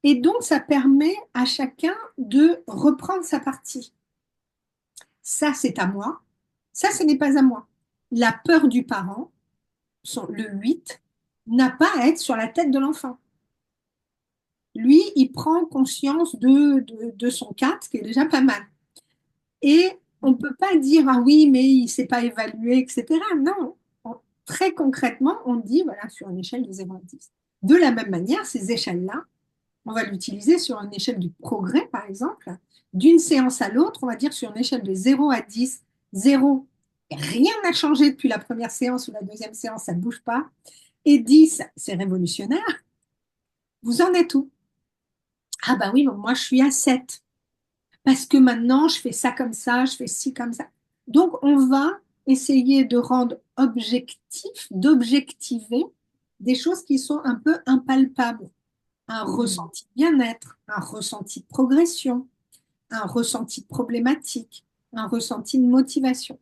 Et donc, ça permet à chacun de reprendre sa partie. Ça, c'est à moi. Ça, ce n'est pas à moi. La peur du parent, le 8, n'a pas à être sur la tête de l'enfant. Lui, il prend conscience de son cas, ce qui est déjà pas mal. Et on ne peut pas dire, ah oui, mais il ne s'est pas évalué, etc. Non, très concrètement, on dit, voilà, sur une échelle de 0 à 10. De la même manière, ces échelles-là, on va l'utiliser sur une échelle du progrès, par exemple. D'une séance à l'autre, on va dire sur une échelle de 0 à 10, 0, rien n'a changé depuis la première séance ou la deuxième séance, ça ne bouge pas. Et 10, c'est révolutionnaire. Vous en êtes où? Ah bah oui, bon, moi je suis à 7 parce que maintenant je fais ça comme ça, je fais ci comme ça. Donc on va essayer de rendre objectif, d'objectiver des choses qui sont un peu impalpables. Un Mm. ressenti de bien-être, un ressenti de progression, un ressenti de problématique, un ressenti de motivation.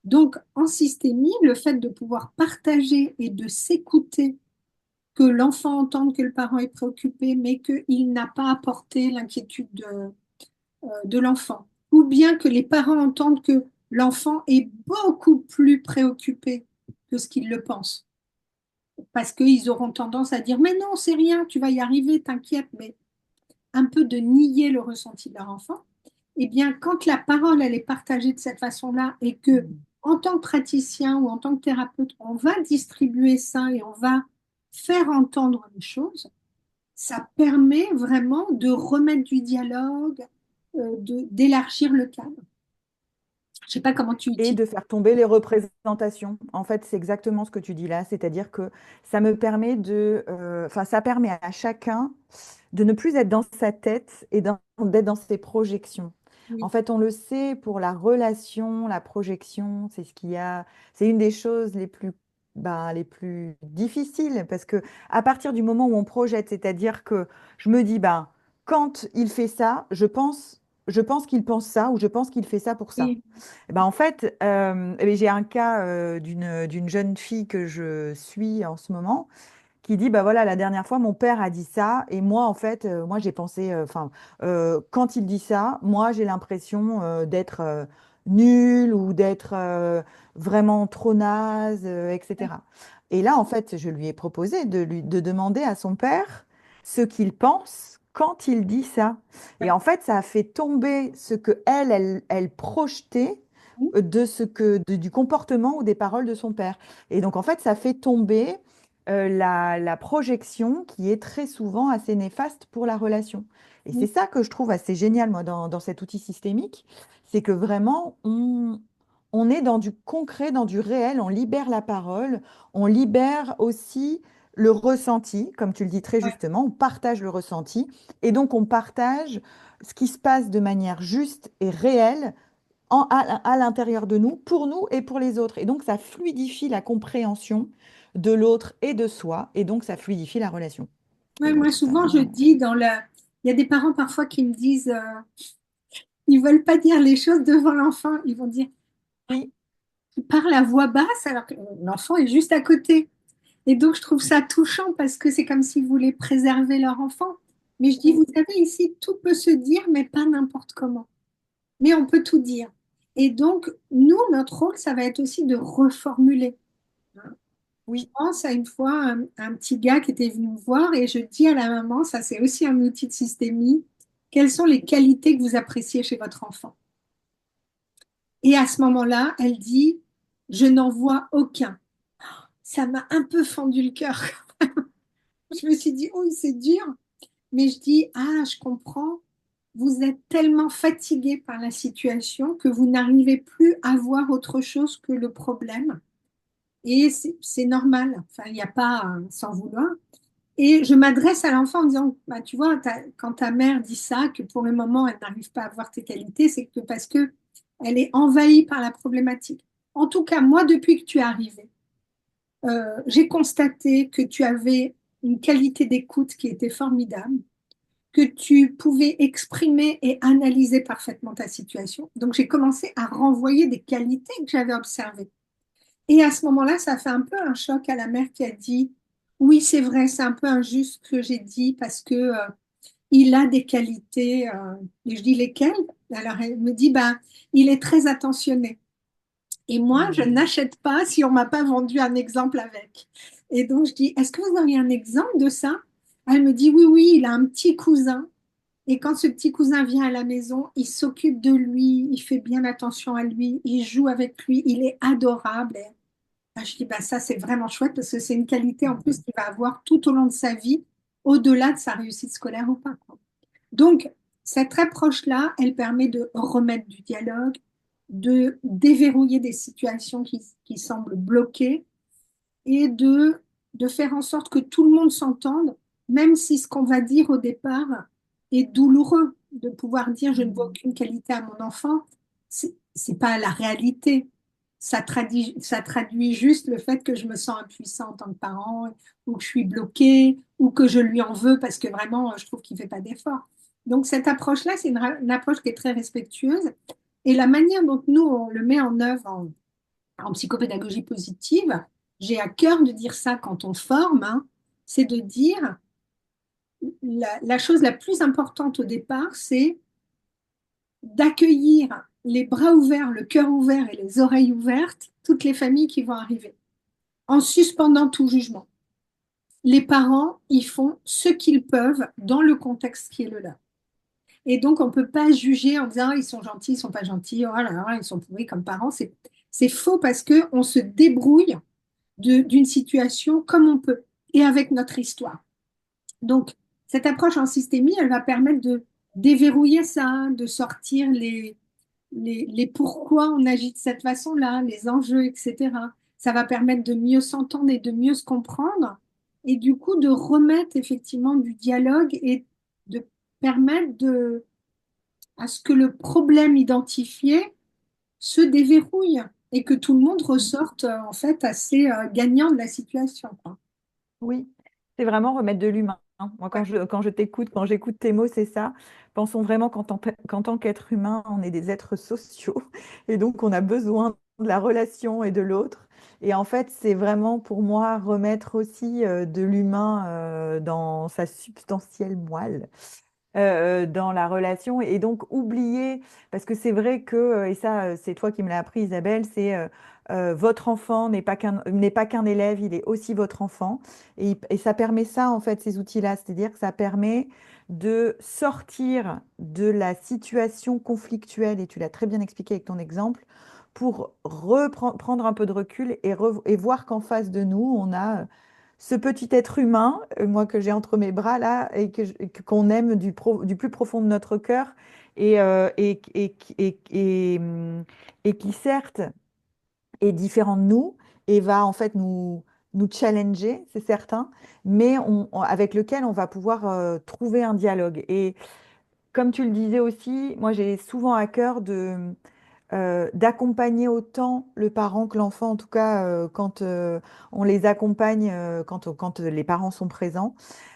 Donc en systémie, le fait de pouvoir partager et de s'écouter, que l'enfant entende que le parent est préoccupé, mais qu'il n'a pas apporté l'inquiétude de l'enfant. Ou bien que les parents entendent que l'enfant est beaucoup plus préoccupé que ce qu'il le pense. Parce qu'ils auront tendance à dire, mais non, c'est rien, tu vas y arriver, t'inquiète, mais un peu de nier le ressenti de leur enfant. Eh bien, quand la parole, elle est partagée de cette façon-là et que, en tant que praticien ou en tant que thérapeute, on va distribuer ça et on va faire entendre les choses, ça permet vraiment de remettre du dialogue, d'élargir le cadre. Je ne sais pas comment tu Et utilises. de faire tomber les représentations. En fait, c'est exactement ce que tu dis là, c'est-à-dire que ça me permet enfin, ça permet à chacun de ne plus être dans sa tête et d'être dans ses projections. En Oui, fait, on le sait pour la relation, la projection, c'est une des choses les plus difficiles parce que à partir du moment où on projette, c'est-à-dire que je me dis, ben, quand il fait ça, je pense qu'il pense ça ou je pense qu'il fait ça pour ça. oui, Eh ben, en fait, j'ai un cas d'une jeune fille que je suis en ce moment qui dit, bah voilà, la dernière fois, mon père a dit ça, et moi, en fait, moi, j'ai pensé, enfin, quand il dit ça, moi, j'ai l'impression d'être nulle ou d'être vraiment trop naze, etc. Et là, en fait, je lui ai proposé de demander à son père ce qu'il pense quand il dit ça. Et en fait, ça a fait tomber ce que elle projetait oui, du comportement ou des paroles de son père. Et donc, en fait, ça fait tomber la projection qui est très souvent assez néfaste pour la relation. Et c'est oui, ça que je trouve assez génial, moi, dans cet outil systémique, c'est que vraiment, on est dans du concret, dans du réel, on libère la parole, on libère aussi le ressenti, comme tu le dis très ouais. justement, on partage le ressenti, et donc on partage ce qui se passe de manière juste et réelle à l'intérieur de nous, pour nous et pour les autres. Et donc, ça fluidifie la compréhension de l'autre et de soi, et donc ça fluidifie la relation. Ouais, Et je moi, trouve ça souvent, je vraiment... dis il y a des parents parfois qui me disent, ils veulent pas dire les choses devant l'enfant. Ils vont dire, Oui, ils parlent à voix basse alors que l'enfant est juste à côté. Et donc, je trouve ça touchant parce que c'est comme s'ils voulaient préserver leur enfant. Mais je dis, oui, vous savez, ici, tout peut se dire, mais pas n'importe comment. Mais on peut tout dire. Et donc, nous, notre rôle, ça va être aussi de reformuler. Je oui. pense à une fois un petit gars qui était venu me voir et je dis à la maman, ça c'est aussi un outil de systémie, quelles sont les qualités que vous appréciez chez votre enfant? Et à ce moment-là, elle dit, je n'en vois aucun. Ça m'a un peu fendu le cœur. Je me suis dit, oh, c'est dur. Mais je dis, ah, je comprends. Vous êtes tellement fatigué par la situation que vous n'arrivez plus à voir autre chose que le problème. Et c'est normal. Enfin, il n'y a pas à s'en vouloir. Et je m'adresse à l'enfant en disant, bah, tu vois, quand ta mère dit ça, que pour le moment, elle n'arrive pas à voir tes qualités, c'est que parce que elle est envahie par la problématique. En tout cas, moi, depuis que tu es arrivé, j'ai constaté que tu avais une qualité d'écoute qui était formidable, que tu pouvais exprimer et analyser parfaitement ta situation. Donc, j'ai commencé à renvoyer des qualités que j'avais observées. Et à ce moment-là, ça fait un peu un choc à la mère qui a dit, oui, c'est vrai, c'est un peu injuste ce que j'ai dit parce que il a des qualités. Et je dis lesquelles? Alors elle me dit, bah, il est très attentionné. Et moi, je Hmm. n'achète pas si on m'a pas vendu un exemple avec. Et donc je dis, est-ce que vous auriez un exemple de ça? Elle me dit, oui, oui, il a un petit cousin. Et quand ce petit cousin vient à la maison, il s'occupe de lui, il fait bien attention à lui, il joue avec lui, il est adorable. Et, je dis, bah, ça, c'est vraiment chouette parce que c'est une qualité en plus qu'il va avoir tout au long de sa vie, au-delà de sa réussite scolaire ou pas, quoi. Donc, cette approche-là, elle permet de remettre du dialogue, de déverrouiller des situations qui semblent bloquées et de faire en sorte que tout le monde s'entende, même si ce qu'on va dire au départ est douloureux, de pouvoir dire je ne vois Mm. aucune qualité à mon enfant, c'est pas la réalité. Ça traduit juste le fait que je me sens impuissant en tant que parent, ou que je suis bloquée, ou que je lui en veux parce que vraiment, je trouve qu'il fait pas d'effort. Donc cette approche-là, c'est une approche qui est très respectueuse. Et la manière dont nous, on le met en œuvre en psychopédagogie positive, j'ai à cœur de dire ça quand on forme, hein, c'est de dire la chose la plus importante au départ, c'est d'accueillir les bras ouverts, le cœur ouvert et les oreilles ouvertes, toutes les familles qui vont arriver, en suspendant tout jugement. Les parents, ils font ce qu'ils peuvent dans le contexte qui est le leur. Et donc, on ne peut pas juger en disant, ah, ils sont gentils, ils ne sont pas gentils, oh là là, ils sont pourris comme parents. C'est faux parce qu'on se débrouille d'une situation comme on peut et avec notre histoire. Donc, cette approche en systémie, elle va permettre de déverrouiller ça, de sortir les pourquoi on agit de cette façon-là, les enjeux, etc. Ça va permettre de mieux s'entendre et de mieux se comprendre et du coup de remettre effectivement du dialogue et de permettre à ce que le problème identifié se déverrouille et que tout le monde ressorte en fait assez gagnant de la situation, quoi. Oui, c'est vraiment remettre de l'humain, hein. Moi, Ouais. quand je t'écoute, quand j'écoute tes mots, c'est ça. Pensons vraiment qu'en tant qu'être humain, on est des êtres sociaux et donc on a besoin de la relation et de l'autre. Et en fait, c'est vraiment pour moi remettre aussi de l'humain dans sa substantielle moelle dans la relation et donc oublier, parce que c'est vrai que, et ça c'est toi qui me l'as appris Isabelle, c'est votre enfant n'est pas qu'un élève, il est aussi votre enfant et ça permet ça en fait, ces outils-là, c'est-à-dire que ça permet de sortir de la situation conflictuelle, et tu l'as très bien expliqué avec ton exemple, pour prendre un peu de recul et voir qu'en face de nous, on a ce petit être humain, moi que j'ai entre mes bras là, et qu'on aime du plus profond de notre cœur, et qui certes est différent de nous et va en fait nous challenger, c'est certain, mais avec lequel on va pouvoir trouver un dialogue. Et comme tu le disais aussi, moi j'ai souvent à cœur d'accompagner autant le parent que l'enfant, en tout cas quand on les accompagne, quand les parents sont présents.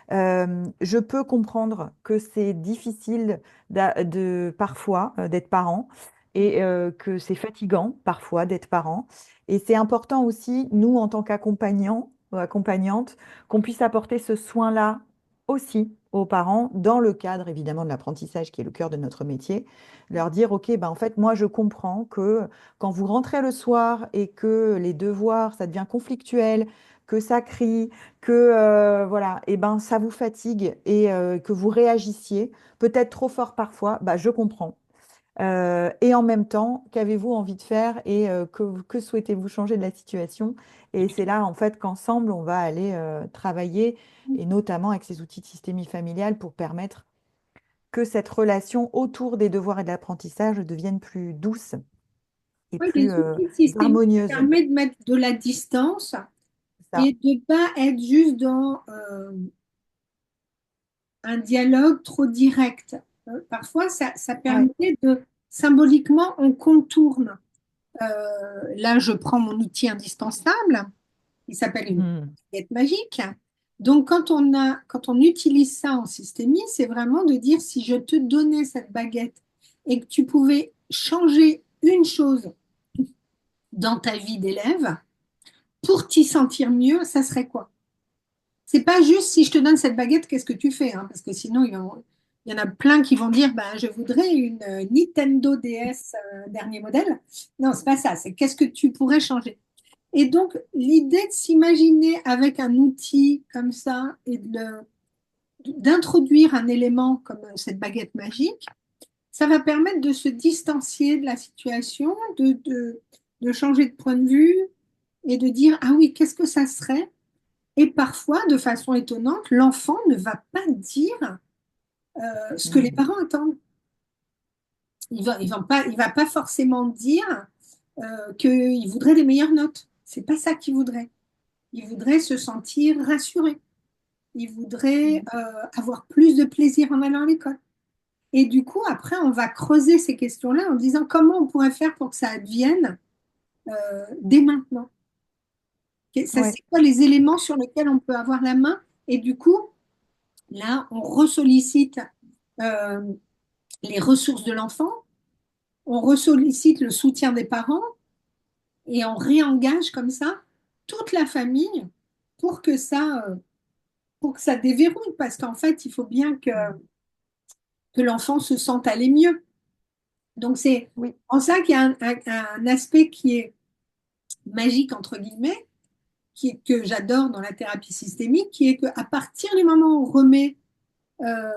Je peux comprendre que c'est difficile parfois d'être parent et que c'est fatigant parfois d'être parent. Et c'est important aussi, nous, en tant qu'accompagnants ou accompagnantes, qu'on puisse apporter ce soin-là aussi aux parents dans le cadre évidemment de l'apprentissage qui est le cœur de notre métier. Leur dire, OK, ben, en fait, moi, je comprends que quand vous rentrez le soir et que les devoirs, ça devient conflictuel, que ça crie, que voilà, et ben ça vous fatigue et que vous réagissiez peut-être trop fort parfois, bah, je comprends. Et en même temps, qu'avez-vous envie de faire et que souhaitez-vous changer de la situation? Et c'est là en fait qu'ensemble on va aller travailler et notamment avec ces outils de systémie familiale pour permettre que cette relation autour des devoirs et de l'apprentissage devienne plus douce et Ouais, les plus outils systémiques harmonieuse. permettent de mettre de la distance C'est ça. et de ne pas être juste dans un dialogue trop direct. Parfois, ça Ouais. permet de, symboliquement, on contourne. Là, je prends mon outil indispensable, il s'appelle une Hmm. baguette magique. Donc, quand on utilise ça en systémie, c'est vraiment de dire si je te donnais cette baguette et que tu pouvais changer une chose dans ta vie d'élève pour t'y sentir mieux, ça serait quoi? C'est pas juste si je te donne cette baguette, qu'est-ce que tu fais, hein, parce que sinon, il y en a plein qui vont dire ben, je voudrais une Nintendo DS dernier modèle. Non, c'est pas ça. C'est qu'est-ce que tu pourrais changer. Et donc, l'idée de s'imaginer avec un outil comme ça et d'introduire un élément comme cette baguette magique, ça va permettre de se distancier de la situation, de changer de point de vue et de dire, ah oui, qu'est-ce que ça serait? Et parfois, de façon étonnante, l'enfant ne va pas dire ce que les Mm. parents attendent. Il va pas forcément dire qu'il voudrait des meilleures notes. C'est pas ça qu'il voudrait. Il voudrait se sentir rassuré. Il voudrait avoir plus de plaisir en allant à l'école. Et du coup, après, on va creuser ces questions-là en disant comment on pourrait faire pour que ça advienne dès maintenant. Ça, Ouais. c'est quoi les éléments sur lesquels on peut avoir la main? Et du coup, là, on ressollicite euh, les ressources de l'enfant, on ressollicite le soutien des parents et on réengage comme ça toute la famille pour pour que ça déverrouille. Parce qu'en fait, il faut bien que l'enfant se sente aller mieux. Donc, c'est Oui. en ça qu'il y a un aspect qui est magique, entre guillemets, que j'adore dans la thérapie systémique, qui est qu'à partir du moment où euh,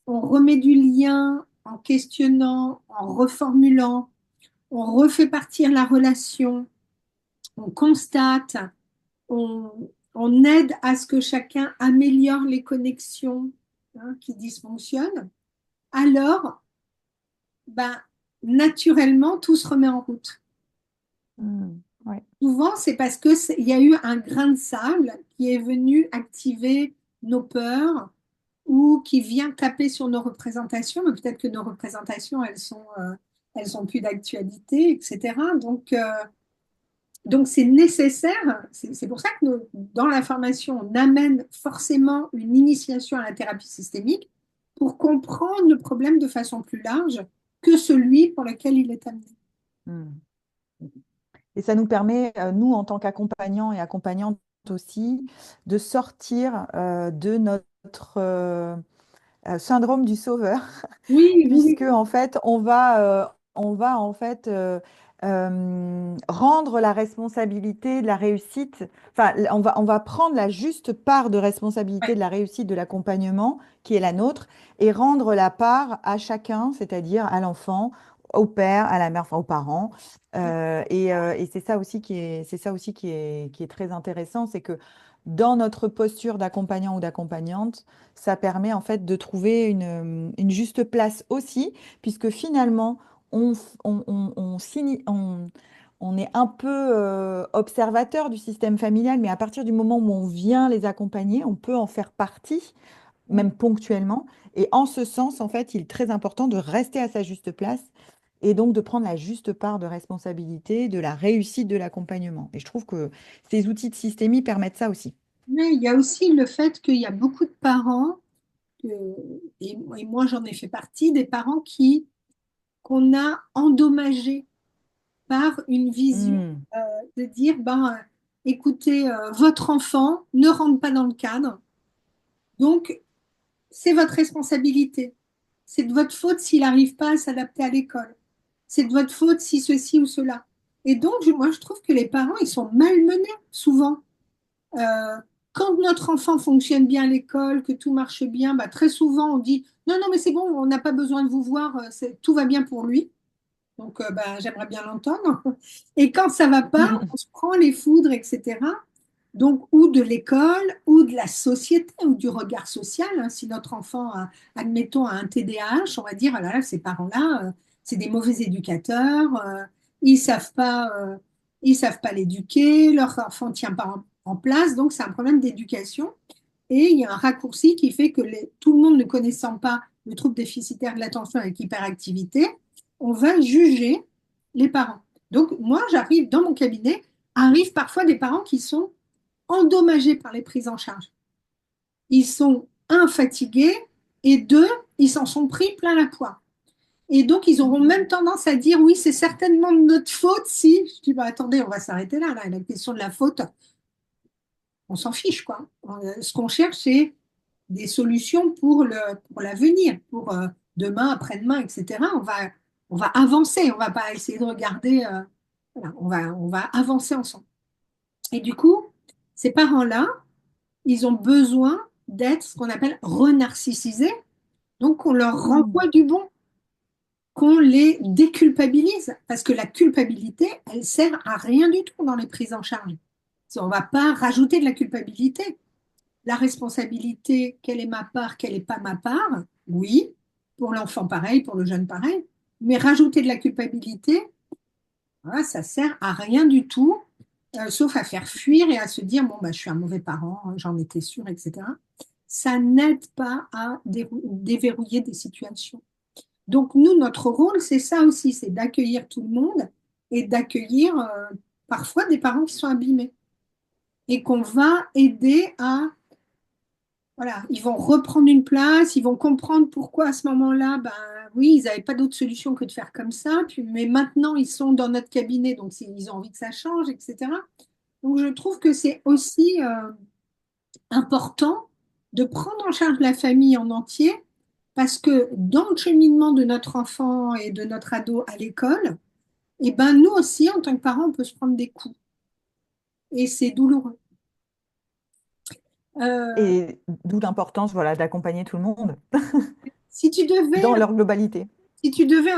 on remet du lien en questionnant, en reformulant, on refait partir la relation, on constate, on, on aide à ce que chacun améliore les connexions qui dysfonctionnent, alors ben, naturellement, tout se remet en route. Mm. Ouais. Souvent, c'est parce il y a eu un grain de sable qui est venu activer nos peurs ou qui vient taper sur nos représentations, mais peut-être que nos représentations, elles sont plus d'actualité, etc. Donc c'est nécessaire, c'est pour ça que dans la formation, on amène forcément une initiation à la thérapie systémique pour comprendre le problème de façon plus large que celui pour lequel il est amené. Mm. Et ça nous permet, nous, en tant qu'accompagnants et accompagnantes aussi, de sortir de notre syndrome du sauveur, Oui, oui, puisque oui. en fait, on va en fait rendre la responsabilité de la réussite, enfin, on va prendre la juste part de responsabilité Ouais. de la réussite de l'accompagnement qui est la nôtre et rendre la part à chacun, c'est-à-dire à l'enfant, au père, à la mère, enfin aux parents. Et c'est ça aussi c'est ça aussi qui est très intéressant, c'est que dans notre posture d'accompagnant ou d'accompagnante, ça permet en fait de trouver une juste place aussi, puisque finalement, on est un peu observateur du système familial, mais à partir du moment où on vient les accompagner, on peut en faire partie, même ponctuellement. Et en ce sens, en fait, il est très important de rester à sa juste place et donc de prendre la juste part de responsabilité de la réussite de l'accompagnement. Et je trouve que ces outils de systémie permettent ça aussi. Mais il y a aussi le fait qu'il y a beaucoup de parents, et moi j'en ai fait partie, des parents qu'on a endommagés par une vision Hmm. euh, de dire, écoutez, votre enfant ne rentre pas dans le cadre, donc c'est votre responsabilité. C'est de votre faute s'il n'arrive pas à s'adapter à l'école. C'est de votre faute si ceci ou cela. Et donc, moi, je trouve que les parents, ils sont malmenés souvent. Euh, Quand notre enfant fonctionne bien à l'école, que tout marche bien, très souvent, on dit, non, non, mais c'est bon, on n'a pas besoin de vous voir, tout va bien pour lui. Donc, j'aimerais bien l'entendre. Et quand ça va pas, on se prend les foudres, etc. Donc, ou de l'école, ou de la société, ou du regard social. Si notre enfant, admettons, a un TDAH, on va dire, ah là, là, ces parents-là, c'est des mauvais éducateurs, ils savent pas, ils savent pas l'éduquer, leur enfant ne tient pas en place, donc c'est un problème d'éducation. Et il y a un raccourci qui fait que tout le monde ne connaissant pas le trouble déficitaire de l'attention avec hyperactivité, on va juger les parents. Donc, moi, j'arrive dans mon cabinet, arrivent parfois des parents qui sont endommagés par les prises en charge. Ils sont, un, fatigués, et deux, ils s'en sont pris plein la poire. Et donc, ils auront même tendance à dire, oui, c'est certainement de notre faute si. Je dis, attendez, on va s'arrêter là, là. La question de la faute, on s'en fiche, quoi. Ce qu'on cherche, c'est des solutions pour l'avenir, pour demain, après-demain, etc. On va avancer, on va pas essayer de regarder, voilà, on va avancer ensemble. Et du coup, ces parents-là, ils ont besoin d'être ce qu'on appelle renarcissisés, donc on leur Mm. renvoie du bon, qu'on les déculpabilise, parce que la culpabilité, elle sert à rien du tout dans les prises en charge. On ne va pas rajouter de la culpabilité. La responsabilité, quelle est ma part, quelle n'est pas ma part, oui, pour l'enfant pareil, pour le jeune pareil, mais rajouter de la culpabilité, voilà, ça sert à rien du tout, sauf à faire fuir et à se dire, bon, bah, je suis un mauvais parent, j'en étais sûre, etc. Ça n'aide pas à déverrouiller des situations. Donc, nous, notre rôle, c'est ça aussi, c'est d'accueillir tout le monde et d'accueillir parfois des parents qui sont abîmés et qu'on va aider à, voilà, ils vont reprendre une place, ils vont comprendre pourquoi à ce moment-là, ben oui, ils n'avaient pas d'autre solution que de faire comme ça, puis, mais maintenant, ils sont dans notre cabinet, donc ils ont envie que ça change, etc. Donc, je trouve que c'est aussi important de prendre en charge la famille en entier parce que dans le cheminement de notre enfant et de notre ado à l'école, et ben nous aussi, en tant que parents, on peut se prendre des coups et c'est douloureux. Euh, Et d'où l'importance, voilà, d'accompagner tout le monde si tu devais, dans leur globalité. si tu devais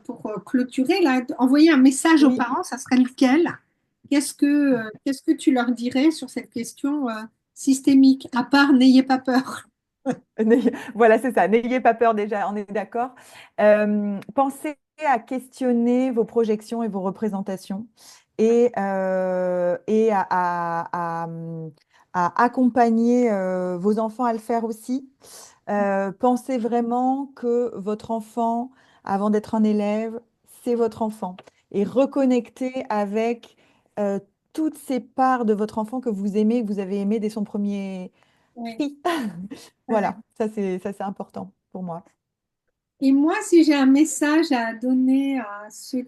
pour clôturer, là, envoyer un message aux Oui. parents, ça serait lequel? Qu'est-ce que tu leur dirais sur cette question systémique, à part n'ayez pas peur? Voilà, c'est ça. N'ayez pas peur déjà, on est d'accord. Pensez à questionner vos projections et vos représentations et à accompagner vos enfants à le faire aussi. Pensez vraiment que votre enfant, avant d'être un élève, c'est votre enfant. Et reconnectez avec euh, toutes ces parts de votre enfant que vous aimez, que vous avez aimé dès son premier Oui. cri. Voilà, ça c'est important pour moi. Et moi, si j'ai un message à donner à ceux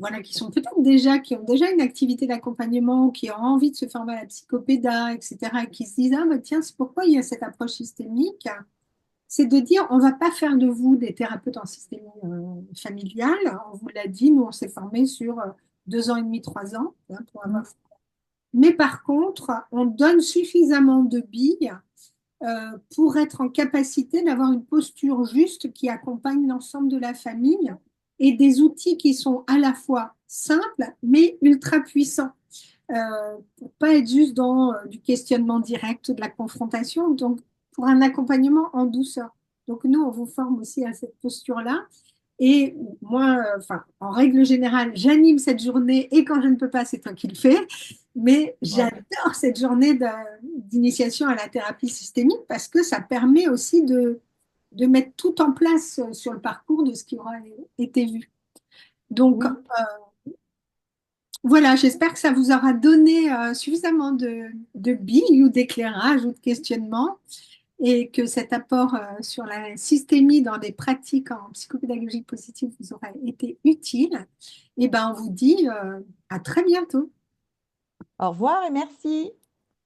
voilà, qui sont peut-être déjà, qui ont déjà une activité d'accompagnement, ou qui ont envie de se former à la psychopéda, etc., et qui se disent, ah, bah, tiens, c'est pourquoi il y a cette approche systémique, c'est de dire, on ne va pas faire de vous des thérapeutes en systémie familiale. On vous l'a dit, nous, on s'est formé sur 2 ans et demi, 3 ans, hein, pour avoir. Mm. Mais par contre, on donne suffisamment de billes pour être en capacité d'avoir une posture juste qui accompagne l'ensemble de la famille et des outils qui sont à la fois simples mais ultra puissants pour pas être juste dans du questionnement direct, de la confrontation, donc pour un accompagnement en douceur. Donc nous, on vous forme aussi à cette posture-là. Et moi, enfin, en règle générale, j'anime cette journée et quand je ne peux pas, c'est toi qui le fais. Mais Ouais. j'adore cette journée d'initiation à la thérapie systémique parce que ça permet aussi de mettre tout en place sur le parcours de ce qui aura été vu. Donc, Oui. voilà, j'espère que ça vous aura donné suffisamment de billes ou d'éclairage ou de questionnement et que cet apport sur la systémie dans des pratiques en psychopédagogie positive vous aura été utile. Et ben, on vous dit à très bientôt. Au revoir et merci.